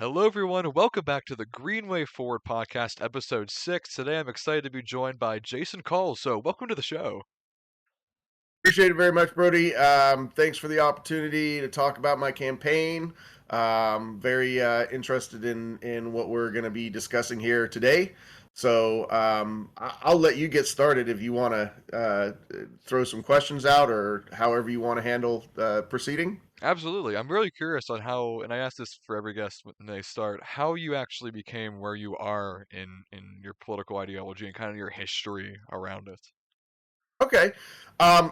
Hello, everyone. Welcome back to the Greenway Forward podcast, episode 6. Today, I'm excited to be joined by Jason Cole. So, welcome to the show. Appreciate it very much, Brody. Thanks for the opportunity to talk about my campaign. Very interested in what we're going to be discussing here today. So I'll let you get started if you want to throw some questions out or however you want to handle proceeding. Absolutely. I'm really curious on how, and I ask this for every guest when they start, how you actually became where you are in your political ideology and kind of your history around it. Okay.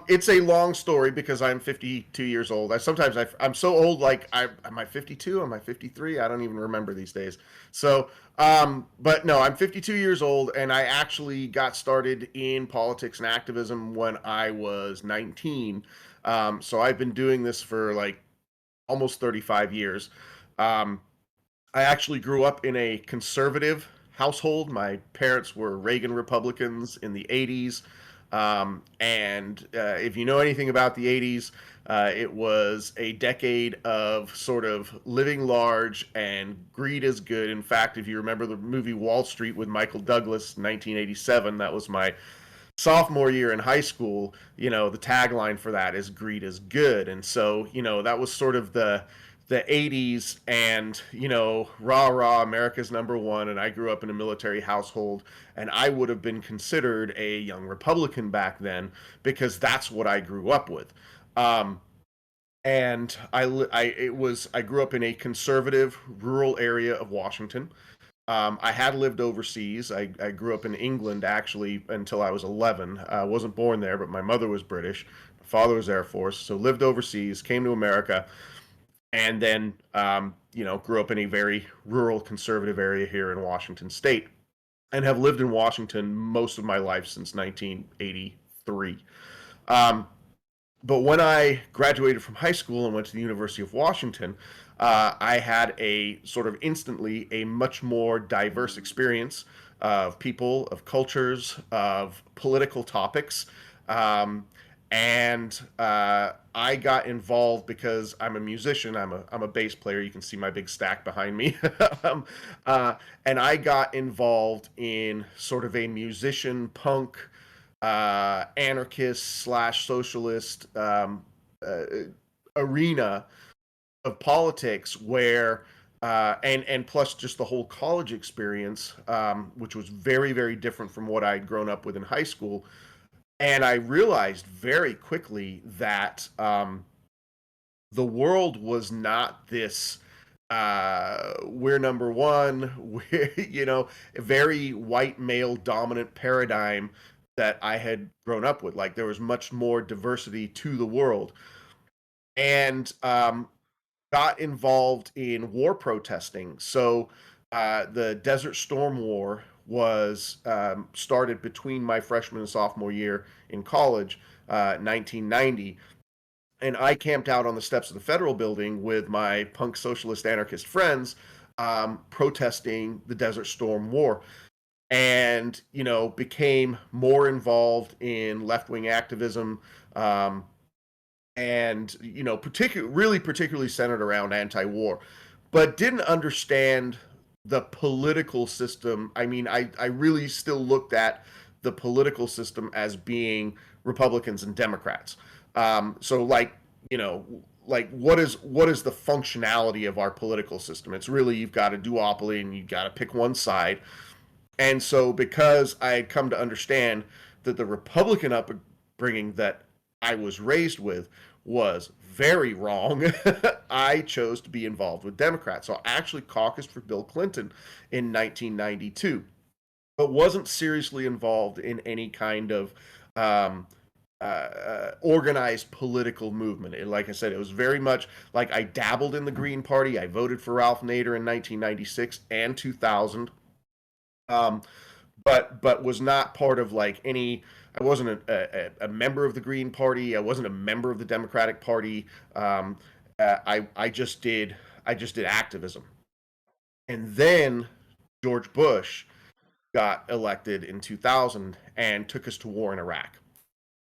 It's a long story because I'm 52 years old. I'm so old. Am I 52? Am I 53? I don't even remember these days. But no, I'm 52 years old, and I actually got started in politics and activism when I was 19. So I've been doing this for like almost 35 years. Um, I actually grew up in a conservative household. My parents were Reagan Republicans in the 80s. And if you know anything about the 80s, it was a decade of sort of living large and greed is good. In fact, if you remember the movie Wall Street with Michael Douglas, 1987, that was my sophomore year in high school. The tagline for that is greed is good. And so, that was sort of the 80s, and rah rah, America's number one. And I grew up in a military household, and I would have been considered a young Republican back then because that's what I grew up with. Um, and I grew up in a conservative rural area of Washington. I had lived overseas. I grew up in England actually until I was 11. I wasn't born there, but my mother was British. My father was Air Force, so lived overseas, came to America, and then grew up in a very rural conservative area here in Washington State, and have lived in Washington most of my life since 1983. Um, but when I graduated from high school and went to the University of Washington, I had a sort of instantly a much more diverse experience of people, of cultures, of political topics. Um, and I got involved because I'm a musician. I'm a bass player. You can see my big stack behind me. um, uh, and I got involved in sort of a musician punk anarchist slash socialist uh, arena of politics where and plus just the whole college experience, which was very very different from what I'd grown up with in high school. And I realized very quickly that the world was not this we're number one, we're a very white male dominant paradigm that I had grown up with. Like there was much more diversity to the world. And got involved in war protesting. So the Desert Storm War was started between my freshman and sophomore year in college, 1990. And I camped out on the steps of the federal building with my punk socialist anarchist friends, protesting the Desert Storm War, and became more involved in left-wing activism, and particularly centered around anti-war, but didn't understand the political system. I mean, I really still looked at the political system as being Republicans and Democrats. So you know what is the functionality of our political system? It's really, you've got a duopoly and you've got to pick one side. And so, because I had come to understand that the Republican upbringing that I was raised with was very wrong, I chose to be involved with Democrats. So I actually caucused for Bill Clinton in 1992, but wasn't seriously involved in any kind of organized political movement. And like I said, it was very much like I dabbled in the Green Party. I voted for Ralph Nader in 1996 and 2000. Um, but was not part of like any. I wasn't a member of the Green Party. I wasn't a member of the Democratic Party. I just did activism. And then George Bush got elected in 2000 and took us to war in Iraq.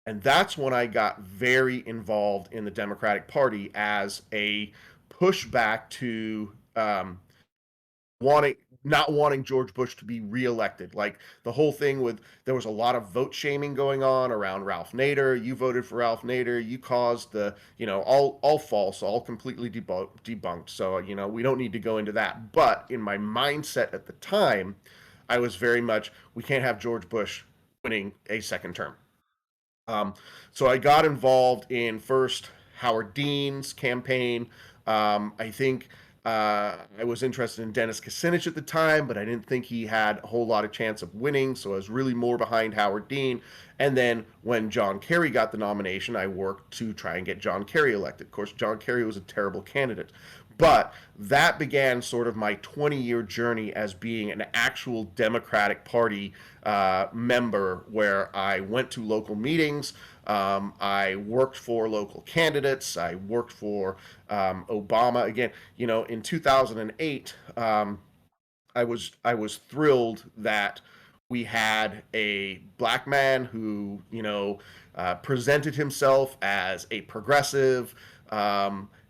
And that's when I got very involved in the Democratic Party as a pushback to wanting not wanting George Bush to be reelected. Like the whole thing with there was a lot of vote shaming going on around Ralph Nader. You voted for Ralph Nader. You caused the all false, all completely debunked. So we don't need to go into that. But in my mindset at the time, I was very much we can't have George Bush winning a second term. Um, so I got involved in first Howard Dean's campaign. I think I was interested in Dennis Kucinich at the time, but I didn't think he had a whole lot of chance of winning. So I was really more behind Howard Dean. And then when John Kerry got the nomination, I worked to try and get John Kerry elected. Of course, John Kerry was a terrible candidate. But that began sort of my 20-year journey as being an actual Democratic Party member, where I went to local meetings. I worked for local candidates. I worked for Obama. Again, in 2008, I was thrilled that we had a black man who presented himself as a progressive,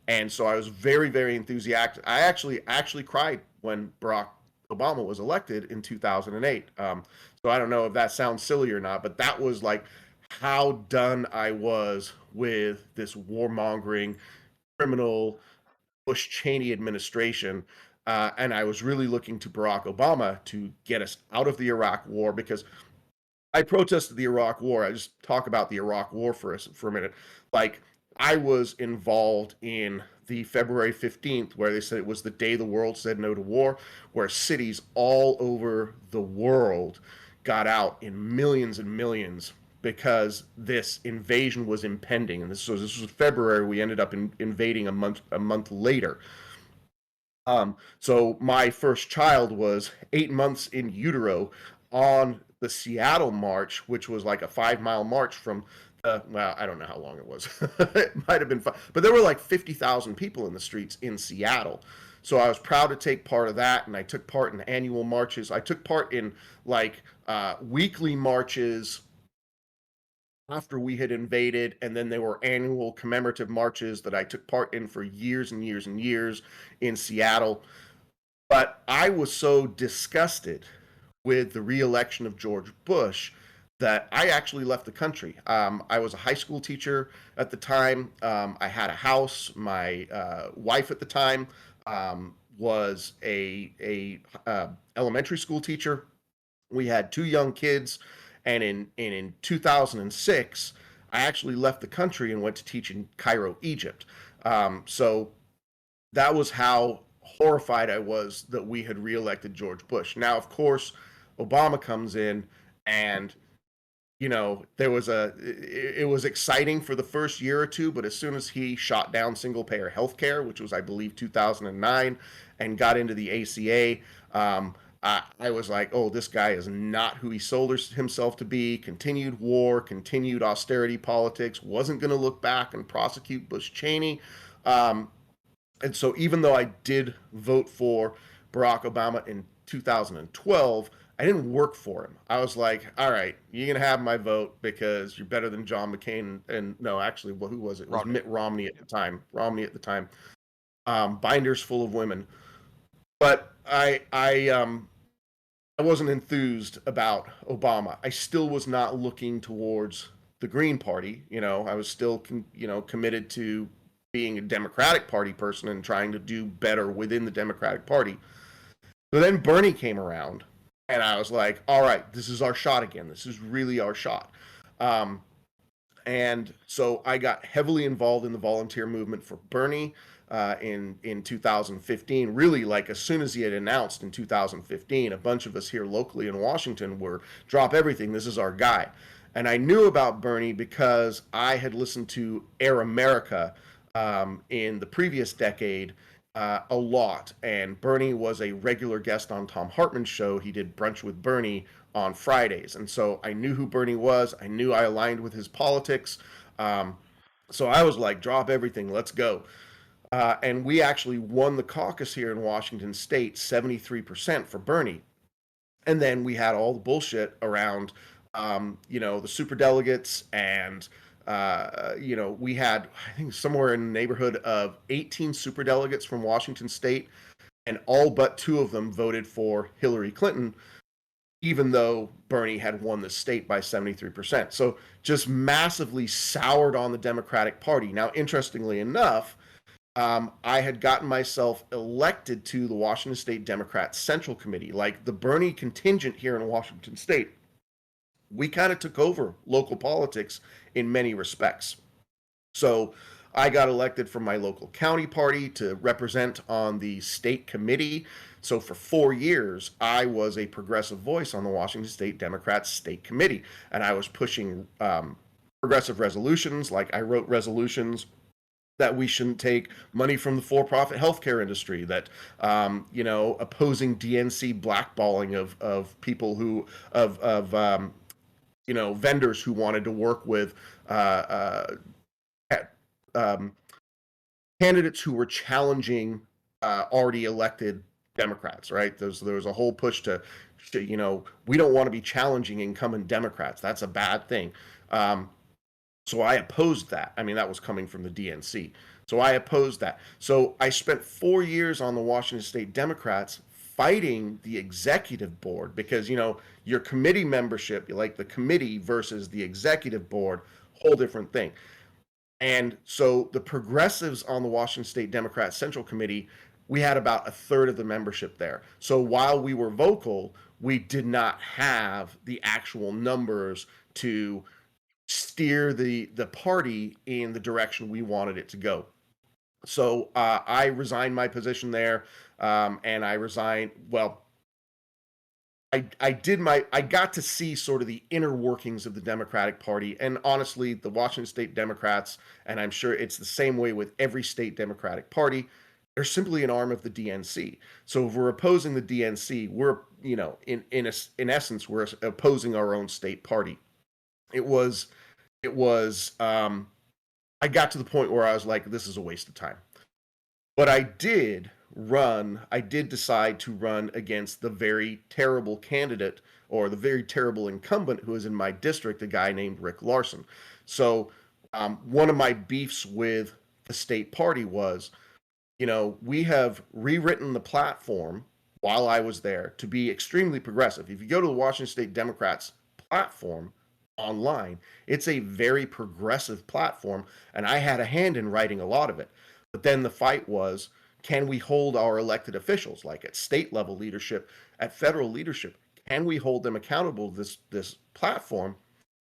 and so I was very very enthusiastic. I actually cried when Barack Obama was elected in 2008. So I don't know if that sounds silly or not, but that was like how done I was with this warmongering criminal Bush Cheney administration. And I was really looking to Barack Obama to get us out of the Iraq War, because I protested the Iraq War. I just talk about the Iraq War for a minute. Like, I was involved in the February 15th, where they said it was the day the world said no to war, where cities all over the world got out in millions and millions because this invasion was impending. And this was February. We ended up invading a month later. So my first child was 8 months in utero on the Seattle March, which was like a 5 mile march from, well, I don't know how long it was. It might have been five, but there were like 50,000 people in the streets in Seattle. So I was proud to take part of that, and I took part in annual marches. I took part in like weekly marches after we had invaded, and then there were annual commemorative marches that I took part in for years and years and years in Seattle. But I was so disgusted with the reelection of George Bush that I actually left the country. I was a high school teacher at the time. I had a house. My wife at the time was a elementary school teacher. We had two young kids, and in 2006, I actually left the country and went to teach in Cairo, Egypt. So that was how horrified I was that we had reelected George Bush. Now, of course, Obama comes in, and there was it was exciting for the first year or two, but as soon as he shot down single payer healthcare, which was I believe 2009, and got into the ACA, I was like, oh, this guy is not who he sold himself to be. Continued war, continued austerity politics, wasn't going to look back and prosecute Bush Cheney. Um, and so even though I did vote for Barack Obama in 2012, I didn't work for him. I was like, all right, you're going to have my vote because you're better than John McCain. And no, actually, well, who was it? It was Romney. Mitt Romney at the time. Romney at the time. Binders full of women. But I wasn't enthused about Obama. I still was not looking towards the Green Party. I was still, committed to being a Democratic Party person and trying to do better within the Democratic Party. So then Bernie came around, and I was like, all right, this is our shot again. This is really our shot. Um, and so I got heavily involved in the volunteer movement for Bernie in 2015. Really, like as soon as he had announced in 2015, a bunch of us here locally in Washington were drop everything. This is our guy. And I knew about Bernie because I had listened to Air America in the previous decade a lot. And Bernie was a regular guest on Tom Hartman's show. He did Brunch with Bernie on Fridays. And so I knew who Bernie was. I knew I aligned with his politics. Um, so I was like, drop everything, let's go. And we actually won the caucus here in Washington State, 73% for Bernie. And then we had all the bullshit around, the super delegates, and we had, I think, somewhere in the neighborhood of 18 super delegates from Washington State. and all but two of them voted for Hillary Clinton, even though Bernie had won the state by 73%. So just massively soured on the Democratic Party. Now, interestingly enough, I had gotten myself elected to the Washington State Democrat Central Committee. Like the Bernie contingent here in Washington State, we kind of took over local politics in many respects. So I got elected from my local county party to represent on the state committee. So for 4 years, I was a progressive voice on the Washington State Democrats State Committee, and I was pushing progressive resolutions. Like I wrote resolutions that we shouldn't take money from the for-profit healthcare industry, that opposing DNC blackballing of people who vendors who wanted to work with um, candidates who were challenging already elected Democrats, right? There was a whole push to, we don't want to be challenging incumbent Democrats. That's a bad thing. So I opposed that. I mean, that was coming from the DNC. So I opposed that. So I spent 4 years on the Washington State Democrats fighting the executive board because, your committee membership, like the committee versus the executive board, whole different thing. And so the progressives on the Washington State Democrat Central Committee, we had about a third of the membership there. So while we were vocal, we did not have the actual numbers to steer the party in the direction we wanted it to go. So I resigned my position there, and I resigned. Well, I got to see sort of the inner workings of the Democratic Party, and honestly, the Washington State Democrats, and I'm sure it's the same way with every state Democratic Party, they're simply an arm of the DNC. So if we're opposing the DNC, we're in essence we're opposing our own state party. It was it was I got to the point where I was like, this is a waste of time. But I did decide to run against the very terrible candidate or the very terrible incumbent who is in my district, a guy named Rick Larson. So one of my beefs with the state party was, we have rewritten the platform while I was there to be extremely progressive. If you go to the Washington State Democrats platform online, it's a very progressive platform, and I had a hand in writing a lot of it. But then the fight was, can we hold our elected officials, like at state level leadership, at federal leadership, can we hold them accountable to this platform?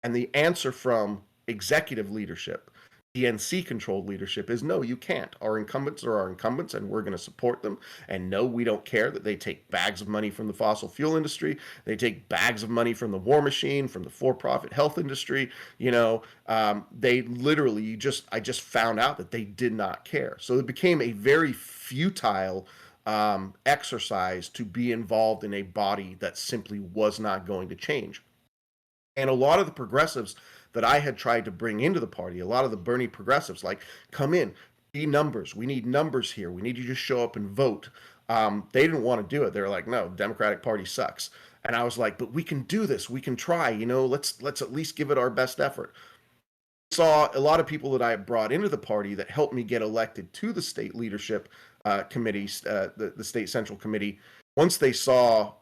And the answer from executive leadership, DNC controlled leadership, is no, you can't. Our incumbents are our incumbents, and we're going to support them. And no, we don't care that they take bags of money from the fossil fuel industry. They take bags of money from the war machine, from the for-profit health industry. They literally I just found out that they did not care. So it became a very futile exercise to be involved in a body that simply was not going to change. And a lot of the progressives that I had tried to bring into the party, a lot of the Bernie progressives, like, come in, be numbers. We need numbers here. We need you to show up and vote. They didn't want to do it. They were like, no, the Democratic Party sucks. And I was like, but we can do this. We can try. Let's at least give it our best effort. Saw a lot of people that I brought into the party that helped me get elected to the state leadership committees, the state central committee. Once they saw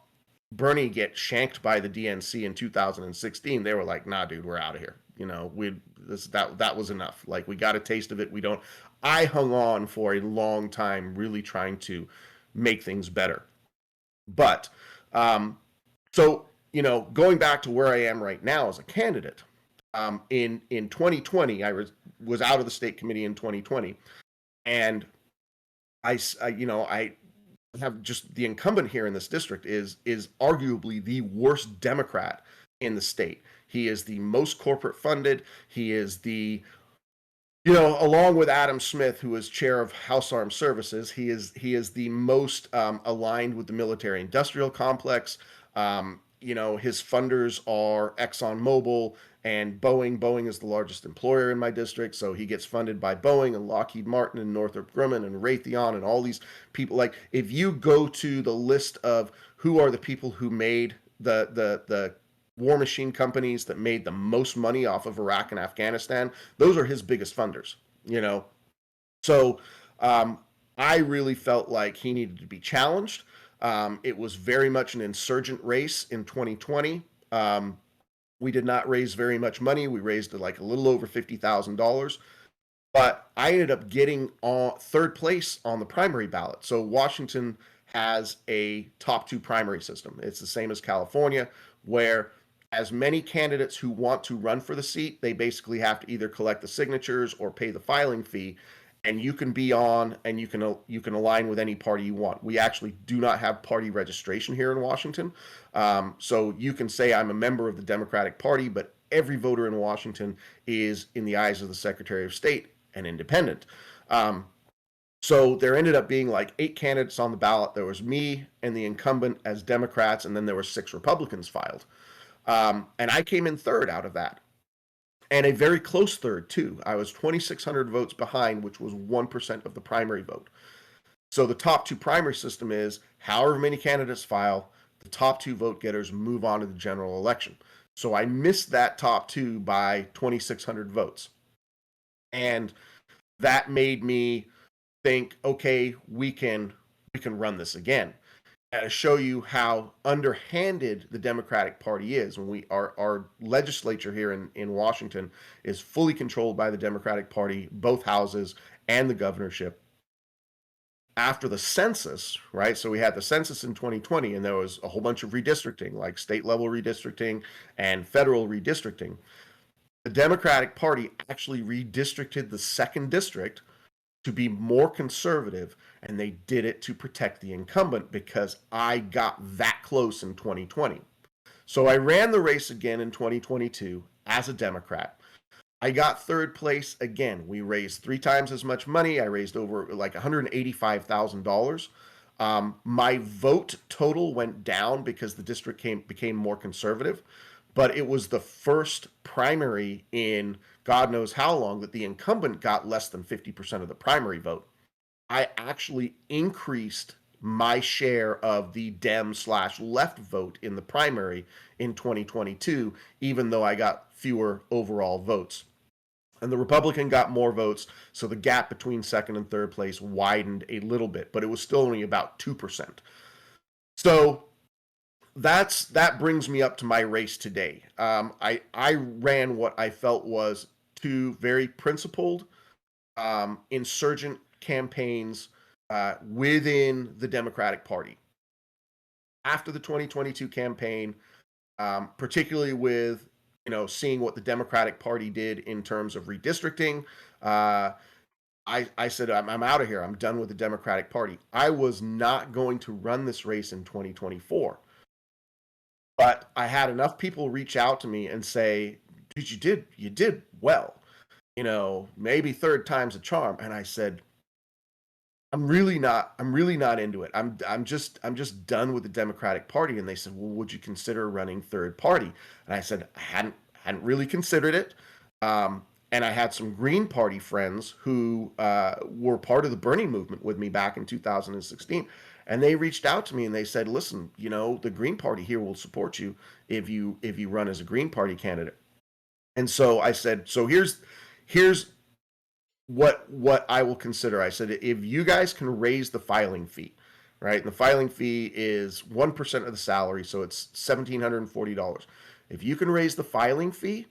Bernie get shanked by the DNC in 2016, they were like, "Nah, dude, we're out of here." That was enough. Like, we got a taste of it. We don't. I hung on for a long time, really trying to make things better. But so going back to where I am right now as a candidate, in 2020, I was out of the state committee in 2020, and I have just the incumbent here in this district is arguably the worst Democrat in the state. He is the most corporate funded. He is along with Adam Smith, who is chair of House Armed Services, he is the most aligned with the military industrial complex. His funders are ExxonMobil and Boeing. Boeing is the largest employer in my district, so he gets funded by Boeing and Lockheed Martin and Northrop Grumman and Raytheon and all these people. Like, if you go to the list of who are the people who made the war machine companies that made the most money off of Iraq and Afghanistan, those are his biggest funders. So I really felt like he needed to be challenged. It was very much an insurgent race in 2020. We did not raise very much money. We raised like a little over $50,000, but I ended up getting on third place on the primary ballot. So Washington has a top two primary system. It's the same as California, where as many candidates who want to run for the seat, they basically have to either collect the signatures or pay the filing fee. And you can be on, and you can align with any party you want. We actually do not have party registration here in Washington, so you can say I'm a member of the Democratic Party, but every voter in Washington is, in the eyes of the Secretary of State, an independent. Um, so there ended up being like 8 candidates on the ballot. There was me and the incumbent as Democrats, and then there were 6 Republicans filed. And I came in third out of that, and a very close third too. I was 2,600 votes behind, which was 1% of the primary vote. So the top two primary system is however many candidates file, the top two vote getters move on to the general election. So I missed that top two by 2,600 votes. And that made me think, okay, we can run this again. And to show you how underhanded the Democratic Party is, when our legislature here in Washington is fully controlled by the Democratic Party, both houses and the governorship. After the census, right? So we had the census in 2020, and there was a whole bunch of redistricting, like state level redistricting and federal redistricting. The Democratic Party actually redistricted the second district to be more conservative, and they did it to protect the incumbent because I got that close in 2020. So I ran the race again in 2022 as a Democrat. I got third place again. We raised 3 times as much money. I raised over like $185,000. My vote total went down because the district became more conservative, but it was the first primary in God knows how long that the incumbent got less than 50% of the primary vote. I actually increased my share of the Dem/left vote in the primary in 2022, even though I got fewer overall votes. And the Republican got more votes, so the gap between second and third place widened a little bit, but it was still only about 2%. So that brings me up to my race today. I ran what I felt was two very principled insurgent campaigns within the Democratic Party. After the 2022 campaign, particularly with seeing what the Democratic Party did in terms of redistricting, I said I'm out of here. I'm done with the Democratic Party. I was not going to run this race in 2024, but I had enough people reach out to me and say, "Dude, you did well. Maybe third time's a charm." And I said, I'm really not into it. I'm just done with the Democratic Party. And they said, well, would you consider running third party? And I said, I hadn't really considered it. And I had some Green Party friends who were part of the Bernie movement with me back in 2016. And they reached out to me and they said, listen, the Green Party here will support you if you run as a Green Party candidate. And so I said, so here's what I will consider. I said, if you guys can raise the filing fee, right? And the filing fee is 1% of the salary, so it's $1,740. If you can raise the filing fee,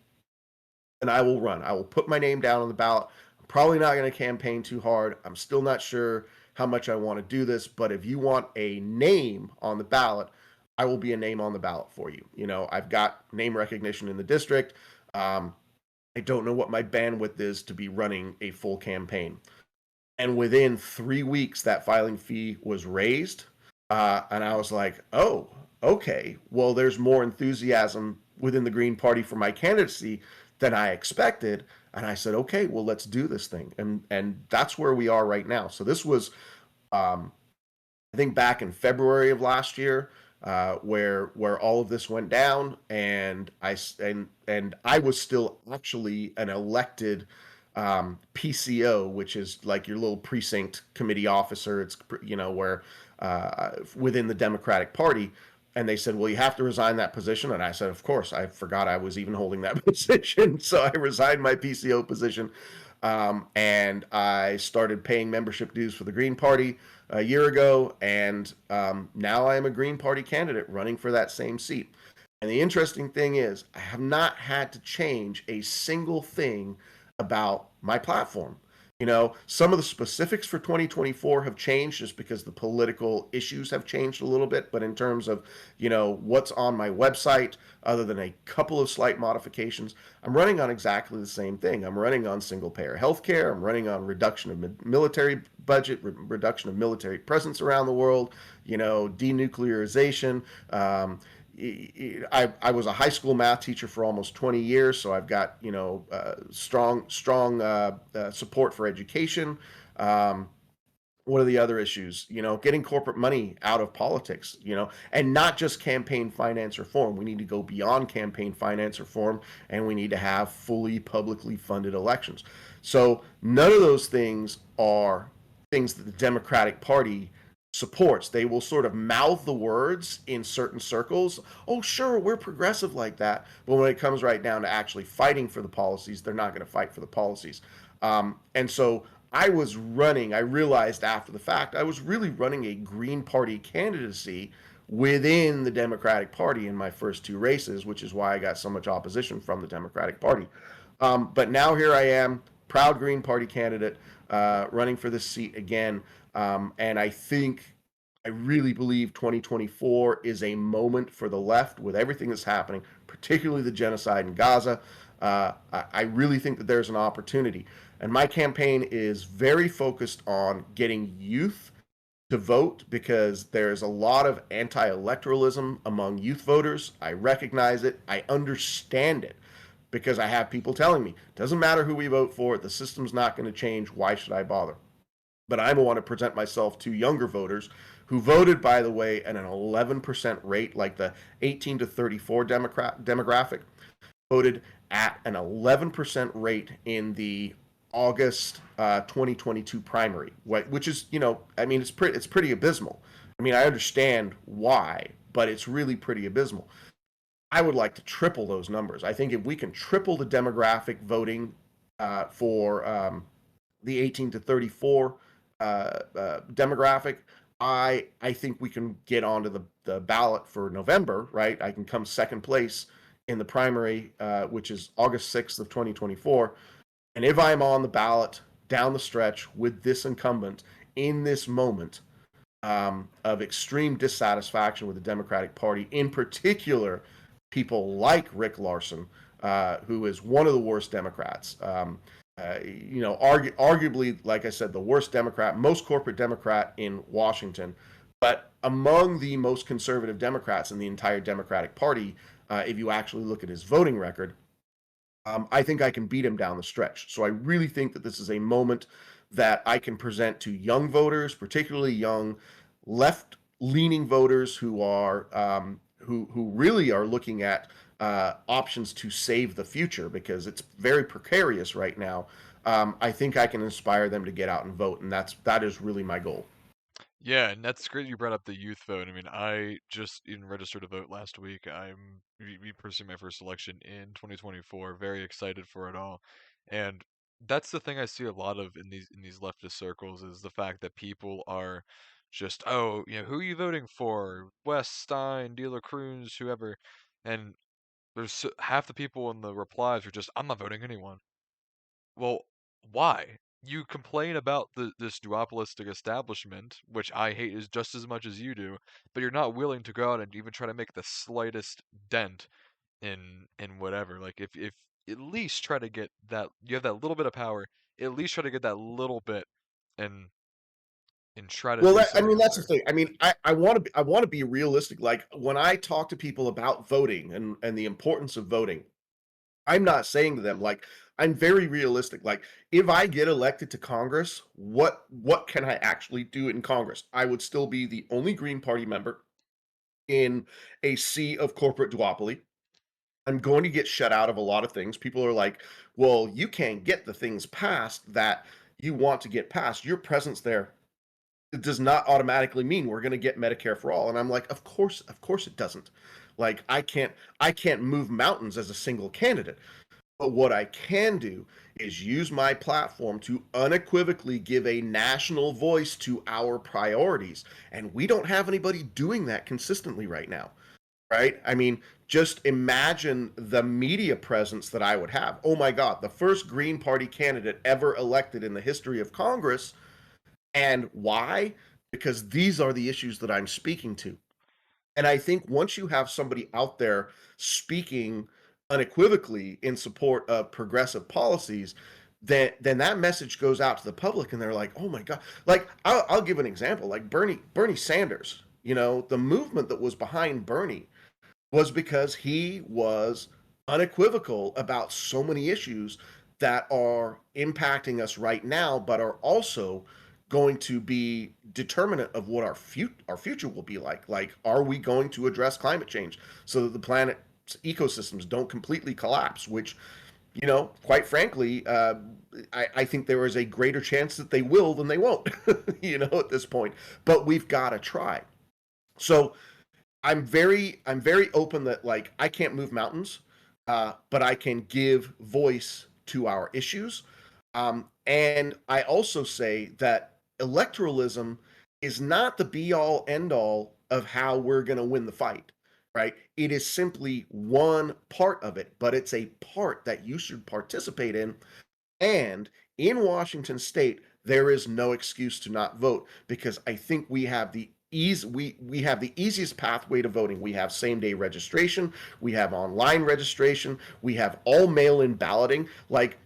then I will run. I will put my name down on the ballot. I'm probably not going to campaign too hard. I'm still not sure how much I want to do this, but if you want a name on the ballot, I will be a name on the ballot for you. I've got name recognition in the district. I don't know what my bandwidth is to be running a full campaign. And within 3 weeks, that filing fee was raised. And I was like, oh, okay. Well, there's more enthusiasm within the Green Party for my candidacy than I expected. And I said, okay, well, let's do this thing. And that's where we are right now. So this was, I think, back in February of last year. Where all of this went down, and I was still actually an elected PCO, which is like your little precinct committee officer. It's where within the Democratic Party, and they said, well, you have to resign that position, and I said, of course. I forgot I was even holding that position, so I resigned my PCO position. And I started paying membership dues for the Green Party a year ago, and now I am a Green Party candidate running for that same seat. And the interesting thing is, I have not had to change a single thing about my platform. Some of the specifics for 2024 have changed just because the political issues have changed a little bit. But in terms of, what's on my website, other than a couple of slight modifications, I'm running on exactly the same thing. I'm running on single payer healthcare. I'm running on reduction of military budget, reduction of military presence around the world, denuclearization. I was a high school math teacher for almost 20 years, so I've got strong support for education. Um, what are the other issues? Getting corporate money out of politics, and not just campaign finance reform. We need to go beyond campaign finance reform, and we need to have fully publicly funded elections. So none of those things are things that the Democratic Party supports. They will sort of mouth the words in certain circles. Oh, sure, we're progressive like that. But when it comes right down to actually fighting for the policies, they're not going to fight for the policies. And so I realized after the fact, I was really running a Green Party candidacy within the Democratic Party in my first two races, which is why I got so much opposition from the Democratic Party. But now here I am, proud Green Party candidate, running for this seat again. And I really believe 2024 is a moment for the left with everything that's happening, particularly the genocide in Gaza. I really think that there's an opportunity. And my campaign is very focused on getting youth to vote because there's a lot of anti electoralism among youth voters. I recognize it, I understand it because I have people telling me, doesn't matter who we vote for, the system's not going to change. Why should I bother? But I want to present myself to younger voters who voted, by the way, at an 11% rate, like the 18 to 34 demographic, voted at an 11% rate in the August 2022 primary, which is, I mean, it's pretty abysmal. I mean, I understand why, but it's really pretty abysmal. I would like to triple those numbers. I think if we can triple the demographic voting for the 18 to 34 demographic, I think we can get onto the ballot for November, right? I can come second place in the primary, which is August 6th of 2024. And if I'm on the ballot down the stretch with this incumbent in this moment of extreme dissatisfaction with the Democratic Party, in particular, people like Rick Larson, who is one of the worst Democrats. Arguably, like I said, the worst Democrat, most corporate Democrat in Washington, but among the most conservative Democrats in the entire Democratic Party, if you actually look at his voting record. I think I can beat him down the stretch. So I really think that this is a moment that I can present to young voters, particularly young left-leaning voters who really are looking at options to save the future because it's very precarious right now. I think I can inspire them to get out and vote, and that is really my goal. Yeah, and that's great you brought up the youth vote. I mean, I just even registered to vote last week. I'm me pursuing my first election in 2024. Very excited for it all. And that's the thing I see a lot of in these leftist circles is the fact that people are just, oh, who are you voting for? West, Stein, De La Cruz, whoever. And half the people in the replies are just, I'm not voting anyone. Well, why? You complain about this duopolistic establishment, which I hate is just as much as you do, but you're not willing to go out and even try to make the slightest dent in whatever. Like if at least try to get that you have that little bit of power, at least try to get that little bit and try to Well, do I something mean, up that's the there. thing. I mean, I want to be realistic. Like when I talk to people about voting and the importance of voting, I'm not saying to them like I'm very realistic. Like if I get elected to Congress, what can I actually do in Congress? I would still be the only Green Party member in a sea of corporate duopoly. I'm going to get shut out of a lot of things. People are like, "Well, you can't get the things passed that you want to get passed. Your presence there it does not automatically mean we're going to get Medicare for all." And I'm like, of course it doesn't. Like I can't move mountains as a single candidate. But what I can do is use my platform to unequivocally give a national voice to our priorities. And we don't have anybody doing that consistently right now, right? I mean, just imagine the media presence that I would have. Oh my God, the first Green Party candidate ever elected in the history of Congress. And why? Because these are the issues that I'm speaking to. And I think once you have somebody out there speaking unequivocally in support of progressive policies, then that message goes out to the public, and they're like, "Oh my God!" Like I'll give an example, like Bernie Sanders. You know, the movement that was behind Bernie was because he was unequivocal about so many issues that are impacting us right now, but are also going to be determinant of what our future will be like. Like, are we going to address climate change so that the planet's ecosystems don't completely collapse? Which, you know, quite frankly, I think there is a greater chance that they will than they won't. You know, at this point, but we've got to try. So I'm very open that like I can't move mountains, but I can give voice to our issues. And I also say that electoralism is not the be all end all of how we're going to win the fight, right? It is simply one part of it, but it's a part that you should participate in. And in Washington state, there is no excuse to not vote because I think we have the easiest pathway to voting. We have same day registration, we have online registration, we have all mail in balloting. Like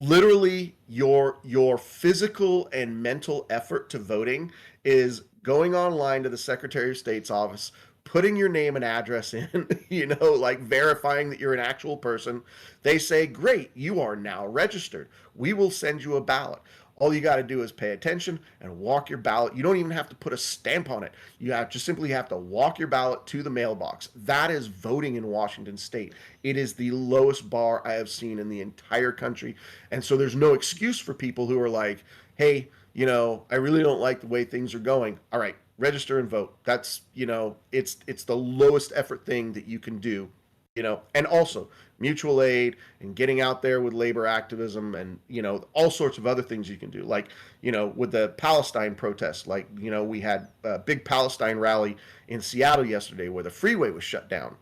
literally your physical and mental effort to voting is going online to the Secretary of State's office, putting your name and address in, you know, like verifying that you're an actual person. They say, "Great, you are now registered. We will send you a ballot." All you got to do is pay attention and walk your ballot. You don't even have to put a stamp on it. You have just simply have to walk your ballot to the mailbox. That is voting in Washington state. It is the lowest bar I have seen in the entire country. And so there's no excuse for people who are like, "Hey, you know, I really don't like the way things are going." All right, register and vote. That's, you know, it's the lowest effort thing that you can do, you know. And also mutual aid and getting out there with labor activism and, you know, all sorts of other things you can do. Like, you know, with the Palestine protests, like, you know, we had a big Palestine rally in Seattle yesterday where the freeway was shut down.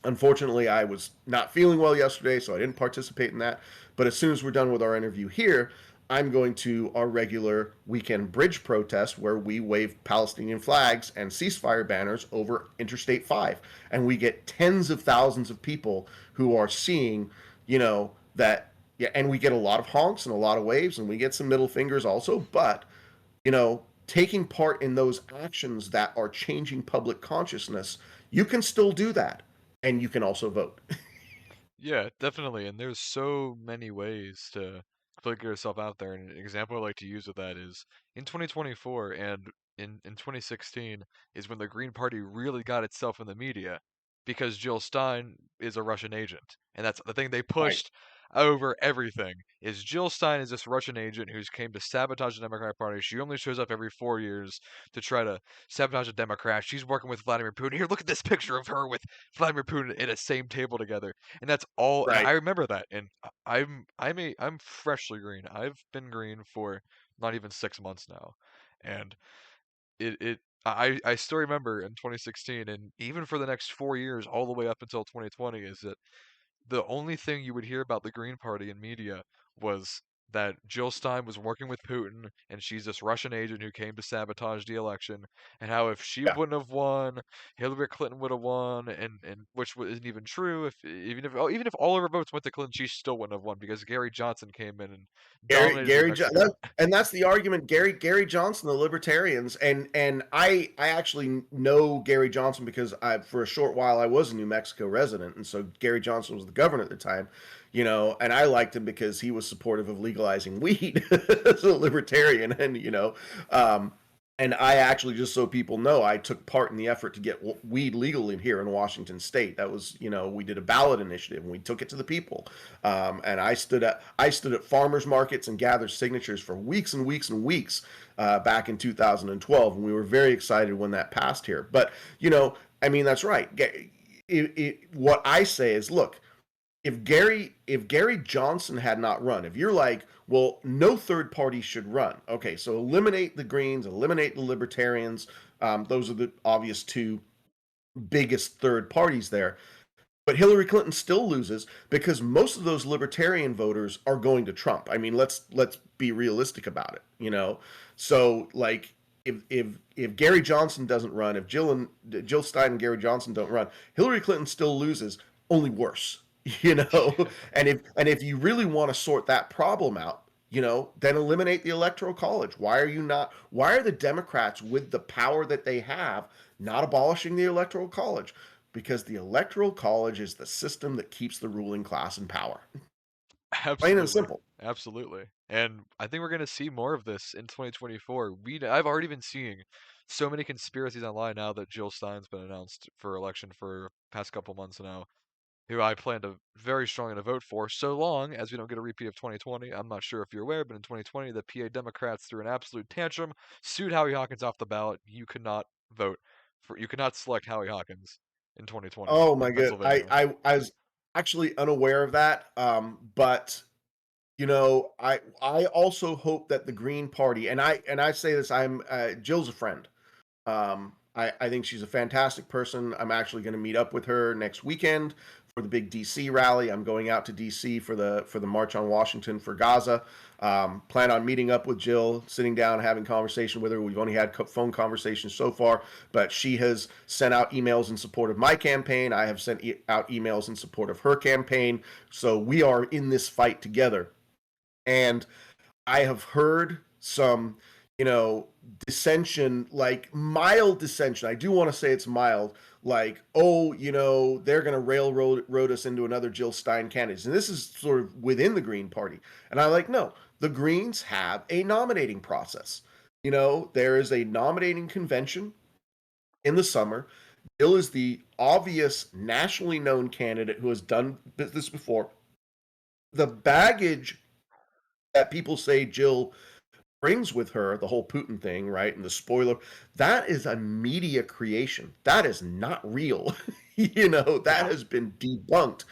Unfortunately, I was not feeling well yesterday, so I didn't participate in that. But as soon as we're done with our interview here, I'm going to our regular weekend bridge protest where we wave Palestinian flags and ceasefire banners over Interstate 5. And we get tens of thousands of people who are seeing, you know, that, yeah, and we get a lot of honks and a lot of waves, and we get some middle fingers also. But, you know, taking part in those actions that are changing public consciousness, you can still do that and you can also vote. Yeah, definitely. And there's so many ways to put yourself out there. And an example I like to use with that is in 2024 and in 2016 is when the Green Party really got itself in the media because Jill Stein is a Russian agent. And that's the thing they Right. pushed over everything is Jill Stein is this Russian agent who's came to sabotage the Democratic Party. She only shows up every 4 years to try to sabotage the Democrats. She's working with Vladimir Putin. Here, look at this picture of her with Vladimir Putin at a same table together, and that's all. And I Right. remember that. And I'm freshly green. I've been green for not even 6 months now, and I still remember in 2016, and even for the next 4 years, all the way up until 2020, is that the only thing you would hear about the Green Party in media was that Jill Stein was working with Putin and she's this Russian agent who came to sabotage the election, and how if she Yeah. wouldn't have won, Hillary Clinton would have won, and which isn't even true. If even if all of her votes went to Clinton, she still wouldn't have won because Gary Johnson came in and dominated New Mexico. And that's the argument. Gary Johnson, the libertarians, and I actually know Gary Johnson because I for a short while I was a New Mexico resident, and so Gary Johnson was the governor at the time, you know, and I liked him because he was supportive of legalizing weed as a libertarian, and you know, um, and I actually, just so people know, I took part in the effort to get weed legal in here in Washington State. That was, you know, we did a ballot initiative and we took it to the people. And I stood at farmers markets and gathered signatures for weeks and weeks and weeks back in 2012, and we were very excited when that passed here. But you know, I mean, that's right. What I say is, look. if Gary Johnson had not run, if you're like, well, no third party should run. Okay, so eliminate the Greens, eliminate the Libertarians. Those are the obvious two biggest third parties there. But Hillary Clinton still loses because most of those libertarian voters are going to Trump. I mean, let's be realistic about it, you know. So like if Gary Johnson doesn't run, if Jill Stein and Gary Johnson don't run, Hillary Clinton still loses, only worse, you know. And if you really want to sort that problem out, you know, then eliminate the electoral college. Why are the Democrats with the power that they have not abolishing the electoral college? Because the electoral college is the system that keeps the ruling class in power. Plain and Absolutely. simple. Absolutely. And I think we're going to see more of this in 2024. I've already been seeing so many conspiracies online now that Jill Stein's been announced for election for past couple months now, who I plan to very strongly to vote for, so long as we don't get a repeat of 2020. I'm not sure if you're aware, but in 2020, the PA Democrats threw an absolute tantrum, sued Howie Hawkins off the ballot. You could not select Howie Hawkins in 2020 Oh my in god, I Pennsylvania. I, I was actually unaware of that. But you know, I also hope that the Green Party, and I say this, Jill's a friend. I think she's a fantastic person. I'm actually going to meet up with her next weekend for the big DC rally. I'm going out to DC for the March on Washington for Gaza. Plan on meeting up with Jill, sitting down, having conversation with her. We've only had phone conversations so far, but she has sent out emails in support of my campaign. I have sent out emails in support of her campaign. So we are in this fight together. And I have heard some, you know, dissension, like mild dissension. I do want to say it's mild, like, oh, you know, they're going to railroad us into another Jill Stein candidate. And this is sort of within the Green Party. And I'm like, no, the Greens have a nominating process. You know, there is a nominating convention in the summer. Jill is the obvious nationally known candidate who has done this before. The baggage that people say Jill brings with her, the whole Putin thing, right? And the spoiler, that is a media creation. That is not real. You know, that Yeah. has been debunked.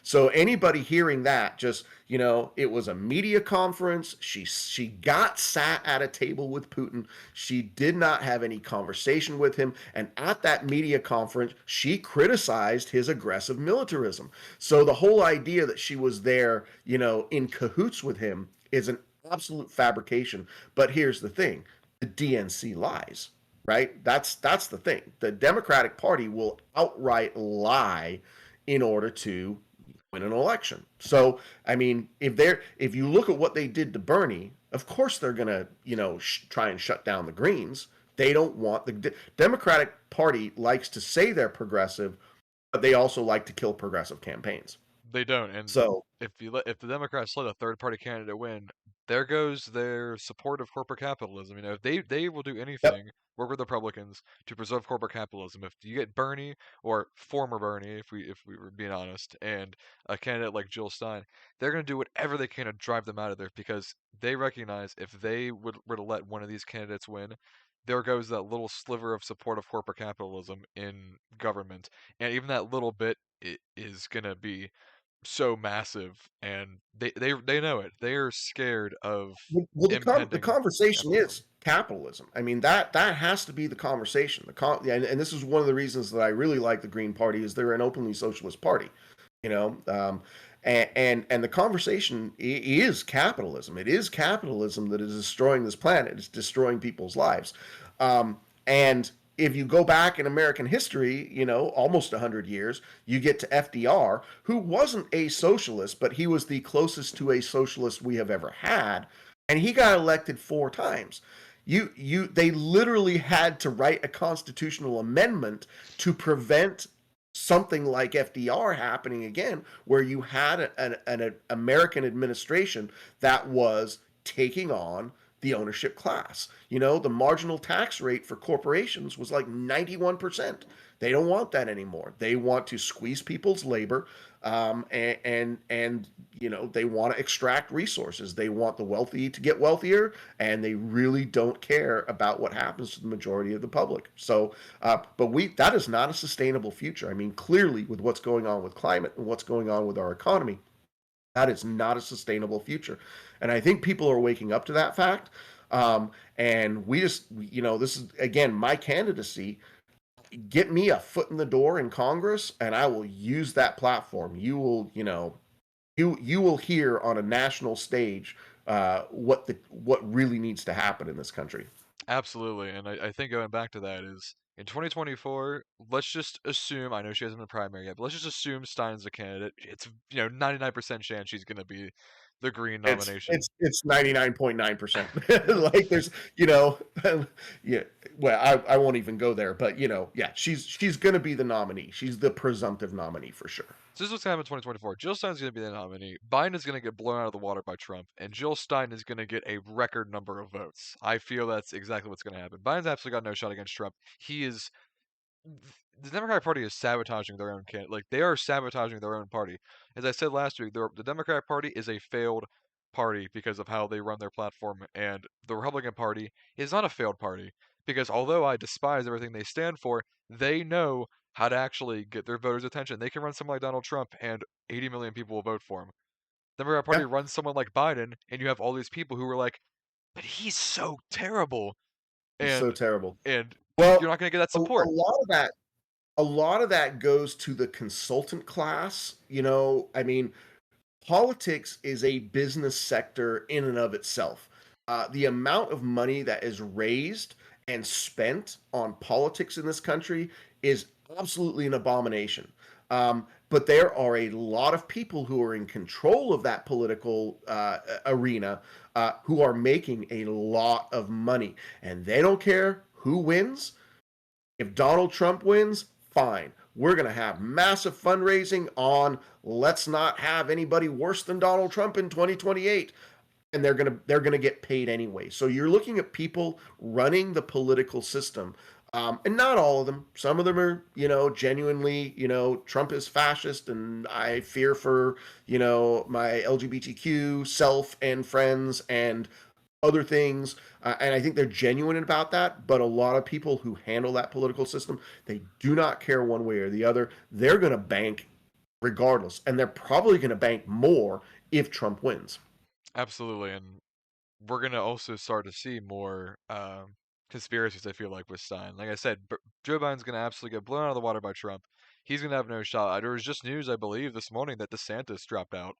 So anybody hearing that, just, you know, it was a media conference. She got sat at a table with Putin. She did not have any conversation with him. And at that media conference, she criticized his aggressive militarism. So the whole idea that she was there, you know, in cahoots with him is an absolute fabrication. But here's the thing: the DNC lies, right? That's the thing. The Democratic Party will outright lie in order to win an election. So, I mean, if you look at what they did to Bernie, of course they're going to, you know, try and shut down the Greens. They don't want the Democratic Party likes to say they're progressive, but they also like to kill progressive campaigns. They don't, and So, if the Democrats let a third party candidate win, there goes their support of corporate capitalism. You know, if they will do yep. anything, work with the Republicans to preserve corporate capitalism. If you get Bernie or former Bernie, if we were being honest, and a candidate like Jill Stein, they're going to do whatever they can to drive them out of there because they recognize if they were to let one of these candidates win, there goes that little sliver of support of corporate capitalism in government, and even that little bit is going to be so massive, and they know it. They are scared of Well, the impending conversation capitalism. is capitalism. I mean, that has to be the conversation. And this is one of the reasons that I really like the Green Party is they're an openly socialist party. You know, and the conversation is capitalism. It is capitalism that is destroying this planet. It's destroying people's lives. And if you go back in American history, you know, almost 100 years, you get to FDR, who wasn't a socialist, but he was the closest to a socialist we have ever had, and he got elected 4 times. They literally had to write a constitutional amendment to prevent something like FDR happening again, where you had an American administration that was taking on the ownership class. The marginal tax rate for corporations was like 91%. They don't want that anymore. They want to squeeze people's labor, and they want to extract resources. They want the wealthy to get wealthier, and they really don't care about what happens to the majority of the public. So, but that is not a sustainable future. I mean, clearly, with what's going on with climate and what's going on with our economy, that is not a sustainable future. And I think people are waking up to that fact. And this is again my candidacy. Get me a foot in the door in Congress, and I will use that platform. You will hear on a national stage what really needs to happen in this country. Absolutely, and I think going back to that is in 2024, let's just assume, I know she hasn't been primary yet, but let's just assume Stein's a candidate. It's 99% chance she's going to be the Green It's nomination. it's it's 99.9%. Like there's, you know, yeah. Well, I won't even go there, but yeah, she's gonna be the nominee. She's the presumptive nominee for sure. So this is what's going to happen in 2024. Jill Stein's going to be the nominee. Biden is going to get blown out of the water by Trump, and Jill Stein is going to get a record number of votes. I feel that's exactly what's going to happen. Biden's absolutely got no shot against Trump. He is the Democratic Party is sabotaging their own candidate. Like they are sabotaging their own party. As I said last week, the Democratic Party is a failed party because of how they run their platform, and the Republican Party is not a failed party because although I despise everything they stand for, they know how to actually get their voters' attention. They can run someone like Donald Trump, and 80 million people will vote for him. The Democratic Party Yeah, runs someone like Biden, and you have all these people who are like, "But he's so terrible," he's so and terrible. and you're Well, not going to get that a support. lot of that goes to the consultant class. I mean, politics is a business sector in and of itself. The amount of money that is raised and spent on politics in this country is absolutely an abomination. But there are a lot of people who are in control of that political arena who are making a lot of money, and they don't care who wins. If Donald Trump wins, fine. We're going to have massive fundraising on let's not have anybody worse than Donald Trump in 2028, and they're going to get paid anyway. So you're looking at people running the political system, and not all of them. Some of them are genuinely Trump is fascist, and I fear for my LGBTQ self and friends and other things. And I think they're genuine about that. But a lot of people who handle that political system, they do not care one way or the other. They're going to bank regardless. And they're probably going to bank more if Trump wins. Absolutely, and we're gonna also start to see more conspiracies. I feel like with Stein, like I said, Joe Biden's gonna absolutely get blown out of the water by Trump. He's gonna have no shot. There was just news, I believe, this morning that DeSantis dropped out.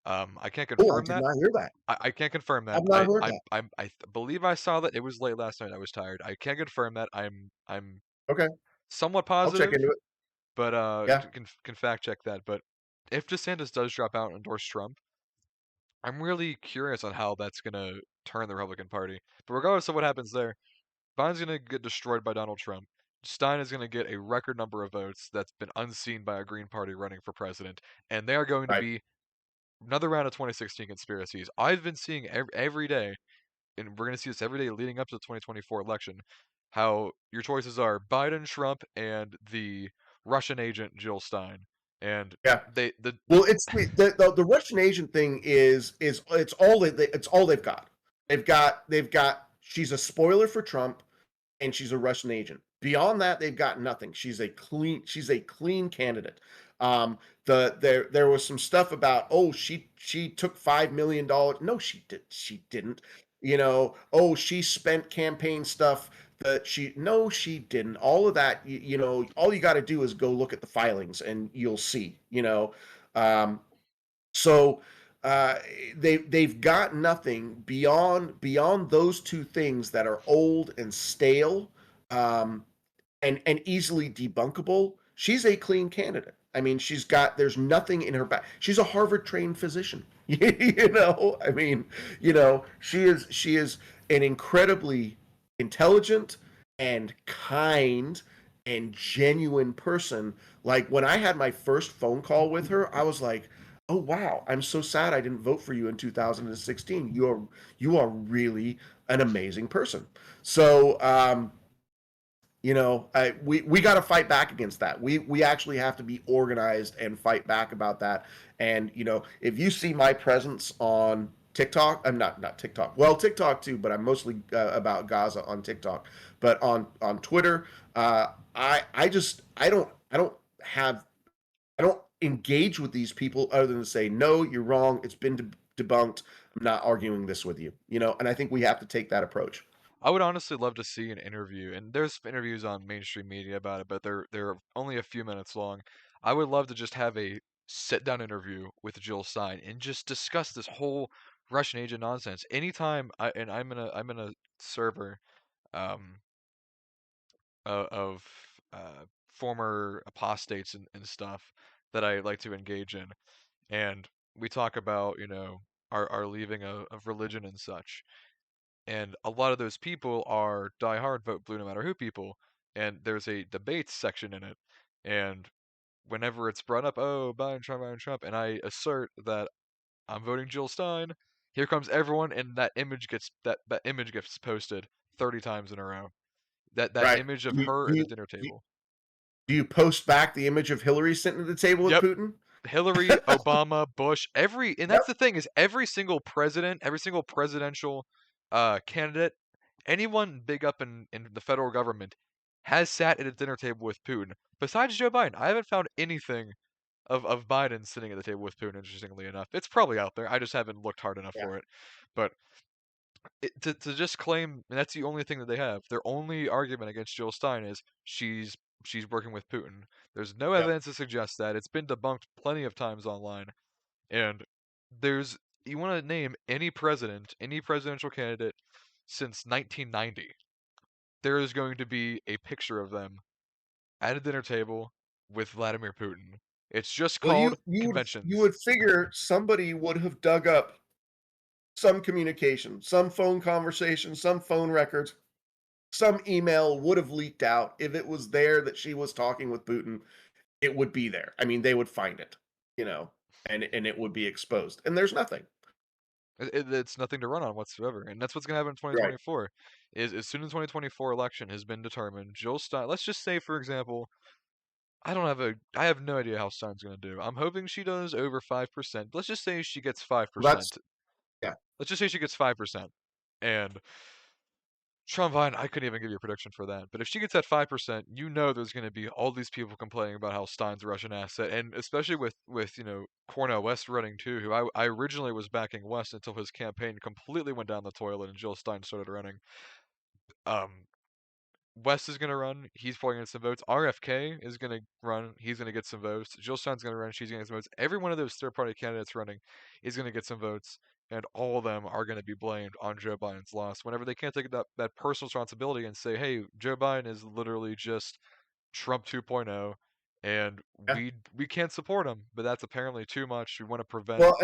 I can't Oh, I confirm did that. not hear that. I can't confirm that. I've not heard that. Believe I saw that. It was late last night. I was tired. I can't confirm that. I'm Okay. somewhat I'll check positive, into it. but Yeah. can fact check that. But if DeSantis does drop out and endorse Trump, I'm really curious on how that's gonna turn the Republican Party. But regardless of what happens there, Biden's gonna get destroyed by Donald Trump. Stein is gonna get a record number of votes that's been unseen by a Green Party running for president, and they are going to Right. be another round of 2016 conspiracies. I've been seeing every day, and we're gonna see this every day leading up to the 2024 election, how your choices are Biden, Trump, and the Russian agent Jill Stein, and Yeah. they the Well, it's the Russian agent thing is it's all they've got. They've got she's a spoiler for Trump, and she's a Russian agent. Beyond that, they've got nothing. She's a clean candidate. There was some stuff about, oh, she took $5 million. No, she didn't. Oh, she spent campaign stuff that she no, she didn't. All of that, all you got to do is go look at the filings and you'll see. Um, so uh, they've got nothing beyond those two things that are old and stale, um, and easily debunkable. She's a clean candidate. I mean, there's nothing in her back. She's a Harvard trained physician. I mean, she is an incredibly intelligent and kind and genuine person. Like when I had my first phone call with her, I was like, "Oh wow, I'm so sad I didn't vote for you in 2016. You are really an amazing person. So, we got to fight back against that. We actually have to be organized and fight back about that. And if you see my presence on TikTok, I'm not TikTok. Well, TikTok too, but I'm mostly about Gaza on TikTok. But on Twitter, have I don't engage with these people other than to say no, you're wrong. It's been debunked. I'm not arguing this with you. And I think we have to take that approach. I would honestly love to see an interview, and there's interviews on mainstream media about it, but they're only a few minutes long. I would love to just have a sit down interview with Jill Stein and just discuss this whole Russian agent nonsense. Anytime I'm in a server um of former apostates and stuff that I like to engage in, and we talk about our leaving of religion and such. And a lot of those people are die-hard vote blue no matter who people. And there's a debates section in it. And whenever it's brought up, oh, Biden, Trump, and I assert that I'm voting Jill Stein, here comes everyone, and that image gets posted 30 times in a row. That Right? image of Do you, her do at the you, dinner table. do you post back the image of Hillary sitting at the table with Yep, Putin? Hillary, Obama, Bush, and Yep. that's the thing is every single president, every single presidential candidate, anyone big up in the federal government has sat at a dinner table with Putin. Besides Joe Biden, I haven't found anything of Biden sitting at the table with Putin, interestingly enough. It's probably out there. I just haven't looked hard enough Yeah. for it. But to just claim and that's the only thing that they have. Their only argument against Jill Stein is she's working with Putin. There's no Yep. evidence to suggest that. It's been debunked plenty of times online. And there's you want to name any president, any presidential candidate since 1990. There is going to be a picture of them at a dinner table with Vladimir Putin. It's just Well, called you conventions. would figure somebody would have dug up some communication, some phone conversation, some phone records, some email would have leaked out. If it was there that she was talking with Putin, it would be there. I mean, they would find it, you know, and it would be exposed. And there's nothing. It's nothing to run on whatsoever, and that's what's going to happen in Right. 2024. Is as soon as 2024 election has been determined, Jill Stein. Let's just say, for example, I have no idea how Stein's going to do. I'm hoping she does over 5%. Let's just say she gets Well, that's 5%. yeah. Let's just say she gets 5%. And Trump Vine, I couldn't even give you a prediction for that. But if she gets that 5%, there's going to be all these people complaining about how Stein's a Russian asset, and especially with Cornel West running too, who I originally was backing West until his campaign completely went down the toilet and Jill Stein started running. Um, West is going to run. He's probably going to get some votes. RFK is going to run. He's going to get some votes. Jill Stein's going to run. She's going to get some votes. Every one of those third-party candidates running is going to get some votes, and all of them are going to be blamed on Joe Biden's loss. Whenever they can't take that personal responsibility and say, "Hey, Joe Biden is literally just Trump 2.0, and Yeah. we can't support him." But that's apparently too much. We want to prevent. Well,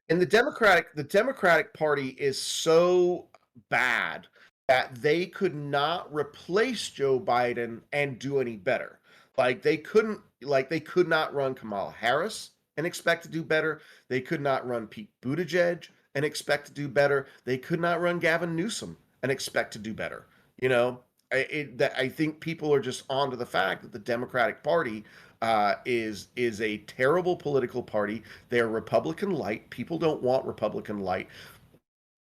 and the Democratic Party is so bad that they could not replace Joe Biden and do any better. They could not run Kamala Harris and expect to do better. They could not run Pete Buttigieg and expect to do better. They could not run Gavin Newsom and expect to do better. You know, I think people are just onto the fact that the Democratic Party is a terrible political party. They're Republican light. People don't want Republican light.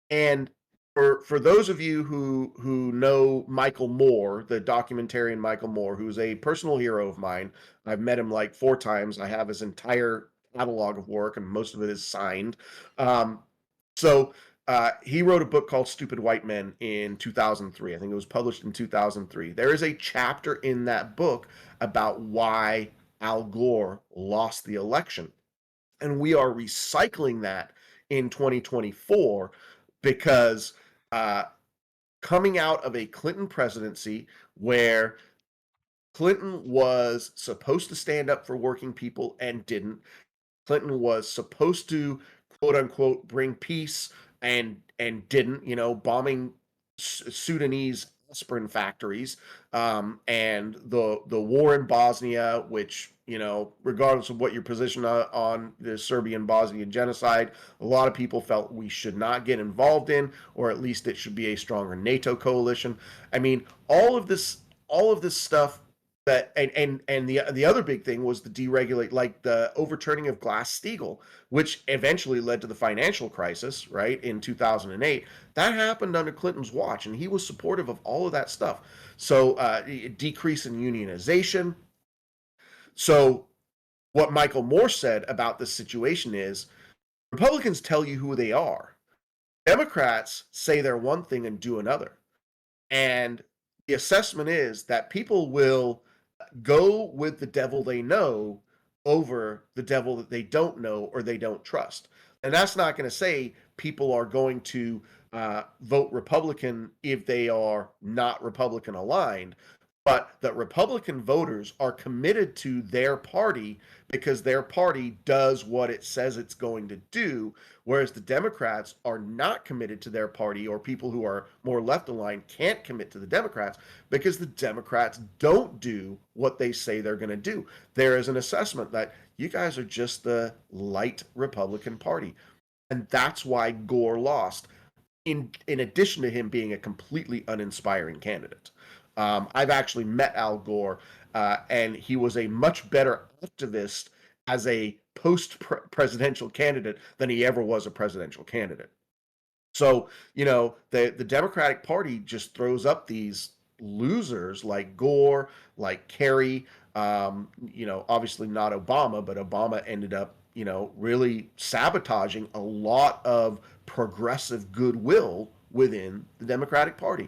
And for those of you who know Michael Moore, the documentarian Michael Moore, who's a personal hero of mine, I've met him like 4 times. I have his entire catalog of work, and most of it is signed. Um, he wrote a book called Stupid White Men in 2003. I think it was published in 2003. There is a chapter in that book about why Al Gore lost the election. And we are recycling that in 2024 because uh, coming out of a Clinton presidency where Clinton was supposed to stand up for working people and didn't. Clinton was supposed to quote unquote bring peace and didn't, bombing Sudanese aspirin factories, and the war in Bosnia, which, regardless of what your position on the Serbian Bosnian genocide, a lot of people felt we should not get involved in, or at least it should be a stronger NATO coalition. I mean, all of this stuff that, and the other big thing was the deregulate, like the overturning of Glass-Steagall, which eventually led to the financial crisis, right, in 2008. That happened under Clinton's watch, and he was supportive of all of that stuff. So, decrease in unionization. So, what Michael Moore said about this situation is Republicans tell you who they are. Democrats say they're one thing and do another. And the assessment is that people will go with the devil they know over the devil that they don't know or they don't trust. And that's not going to say people are going to vote Republican if they are not Republican aligned, but that Republican voters are committed to their party because their party does what it says it's going to do, whereas the Democrats are not committed to their party, or people who are more left aligned can't commit to the Democrats because the Democrats don't do what they say they're going to do. There is an assessment that you guys are just the light Republican Party. And that's why Gore lost, in addition to him being a completely uninspiring candidate. I've actually met Al Gore, and he was a much better activist as a post-presidential candidate than he ever was a presidential candidate. So, the Democratic Party just throws up these losers like Gore, like Kerry, obviously not Obama, but Obama ended up, really sabotaging a lot of progressive goodwill within the Democratic Party.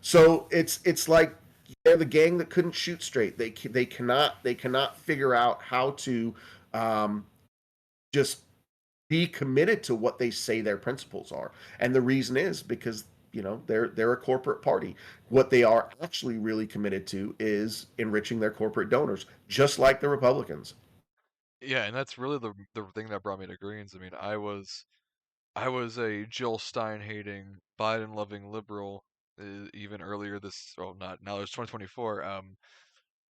So it's like they're the gang that couldn't shoot straight. They cannot figure out how to just be committed to what they say their principles are. And the reason is because they're a corporate party. What they are actually really committed to is enriching their corporate donors, just like the Republicans. Yeah, and that's really the thing that brought me to Greens. I mean, I was a Jill Stein hating, Biden loving liberal, even earlier this. Well, not now. It's 2024.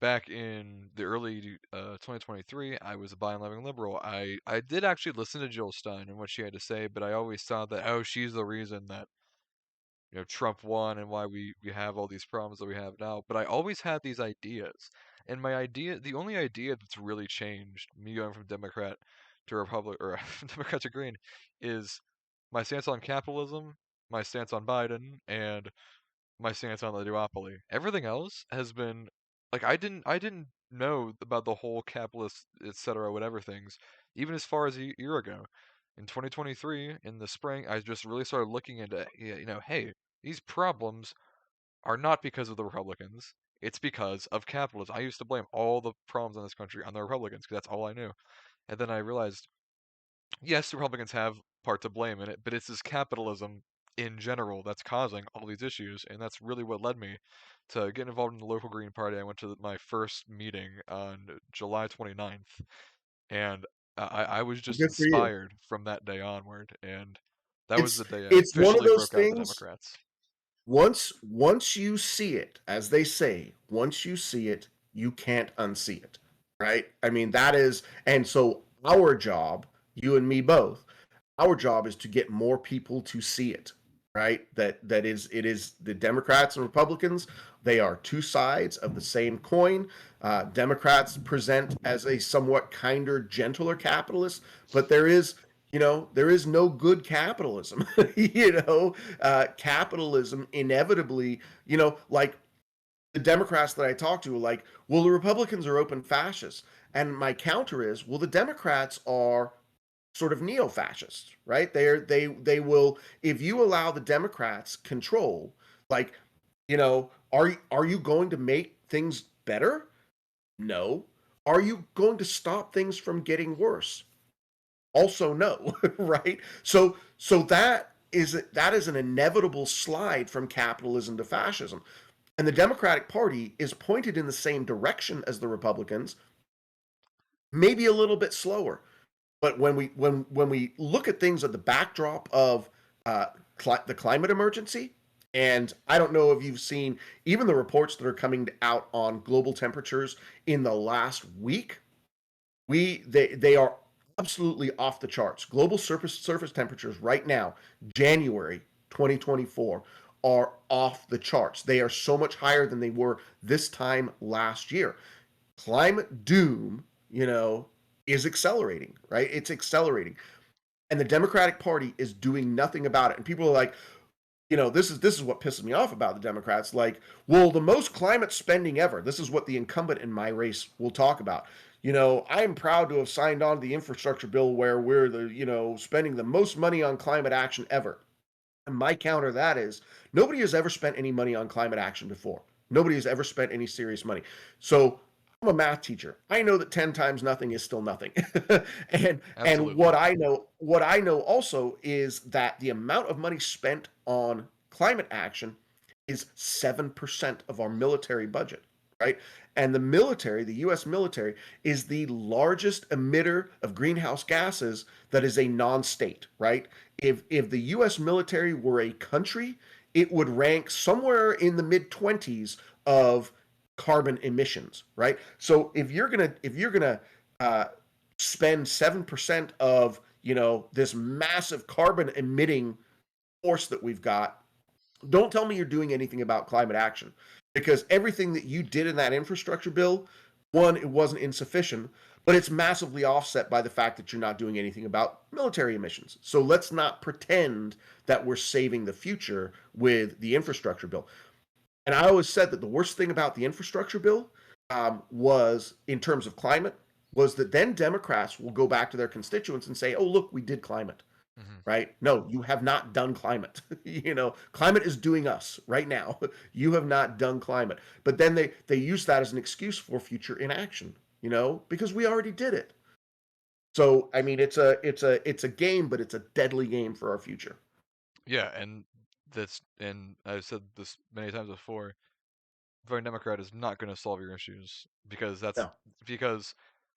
Back in the early 2023, I was a Biden loving liberal. I did actually listen to Jill Stein and what she had to say, but I always thought that, oh, she's the reason that Trump won and why we have all these problems that we have now. But I always had these ideas, and the only idea that's really changed me going from Democrat to Republic, or Democrat to Green, is my stance on capitalism, my stance on Biden, and my stance on the duopoly. Everything else has been like I didn't know about the whole capitalist, etc., whatever things, even as far as a year ago. In 2023, in the spring, I just really started looking into, hey, these problems are not because of the Republicans. It's because of capitalism. I used to blame all the problems in this country on the Republicans because that's all I knew. And then I realized, yes, the Republicans have part to blame in it, but it's this capitalism in general that's causing all these issues, and that's really what led me to get involved in the local Green Party. I went to my first meeting on July 29th, and I was just Good for you. inspired from that day onward, and that was It's the day I it's one of officially those broke out of the things. Democrats. Once you see it, as they say, once you see it, you can't unsee it, right? I mean, that is, and so our job, you and me both, our job is to get more people to see it, right? It is the Democrats and Republicans. They are two sides of the same coin. Democrats present as a somewhat kinder, gentler capitalist, but there is no good capitalism. Capitalism inevitably, like the Democrats that I talk to are like, well, the Republicans are open fascists. And my counter is, well, the Democrats are sort of neo-fascists, right? They will, if you allow the Democrats control, like, are you going to make things better? No. Are you going to stop things from getting worse? Also no. Right? So that is an inevitable slide from capitalism to fascism. And the Democratic Party is pointed in the same direction as the Republicans, maybe a little bit slower. But when we look at things at the backdrop of the climate emergency, And I don't know if you've seen even the reports that are coming out on global temperatures in the last week. They are absolutely off the charts. Global surface temperatures right now, January 2024, are off the charts. They are so much higher than they were this time last year. Climate doom, is accelerating, right? It's accelerating. And the Democratic Party is doing nothing about it. And people are like, this is what pisses me off about the Democrats. Like, well, the most climate spending ever. This is what the incumbent in my race will talk about. I am proud to have signed on to the infrastructure bill where we're spending the most money on climate action ever. And my counter to that is nobody has ever spent any money on climate action before. Nobody has ever spent any serious money. So I'm a math teacher. I know that 10 times nothing is still nothing. and Absolutely. what I know also is that the amount of money spent on climate action is 7% of our military budget, right? And the military, the US military, is the largest emitter of greenhouse gases that is a non-state, right? If the US military were a country, it would rank somewhere in the mid 20s of carbon emissions, right? So if you're gonna uh, spend 7% of this massive carbon emitting force that we've got, don't tell me you're doing anything about climate action, because everything that you did in that infrastructure bill, one, it wasn't insufficient, but it's massively offset by the fact that you're not doing anything about military emissions. So let's not pretend that we're saving the future with the infrastructure bill. And I always said that the worst thing about the infrastructure bill, was, in terms of climate, was that then Democrats will go back to their constituents and say, "Oh, look, we did climate." Hmm. Right? No, you have not done climate. Climate is doing us right now. You have not done climate. But then they use that as an excuse for future inaction, because we already did it. So I mean, it's a game, but it's a deadly game for our future. Yeah, and I've said this many times before. Voting Democrat is not going to solve your issues No. because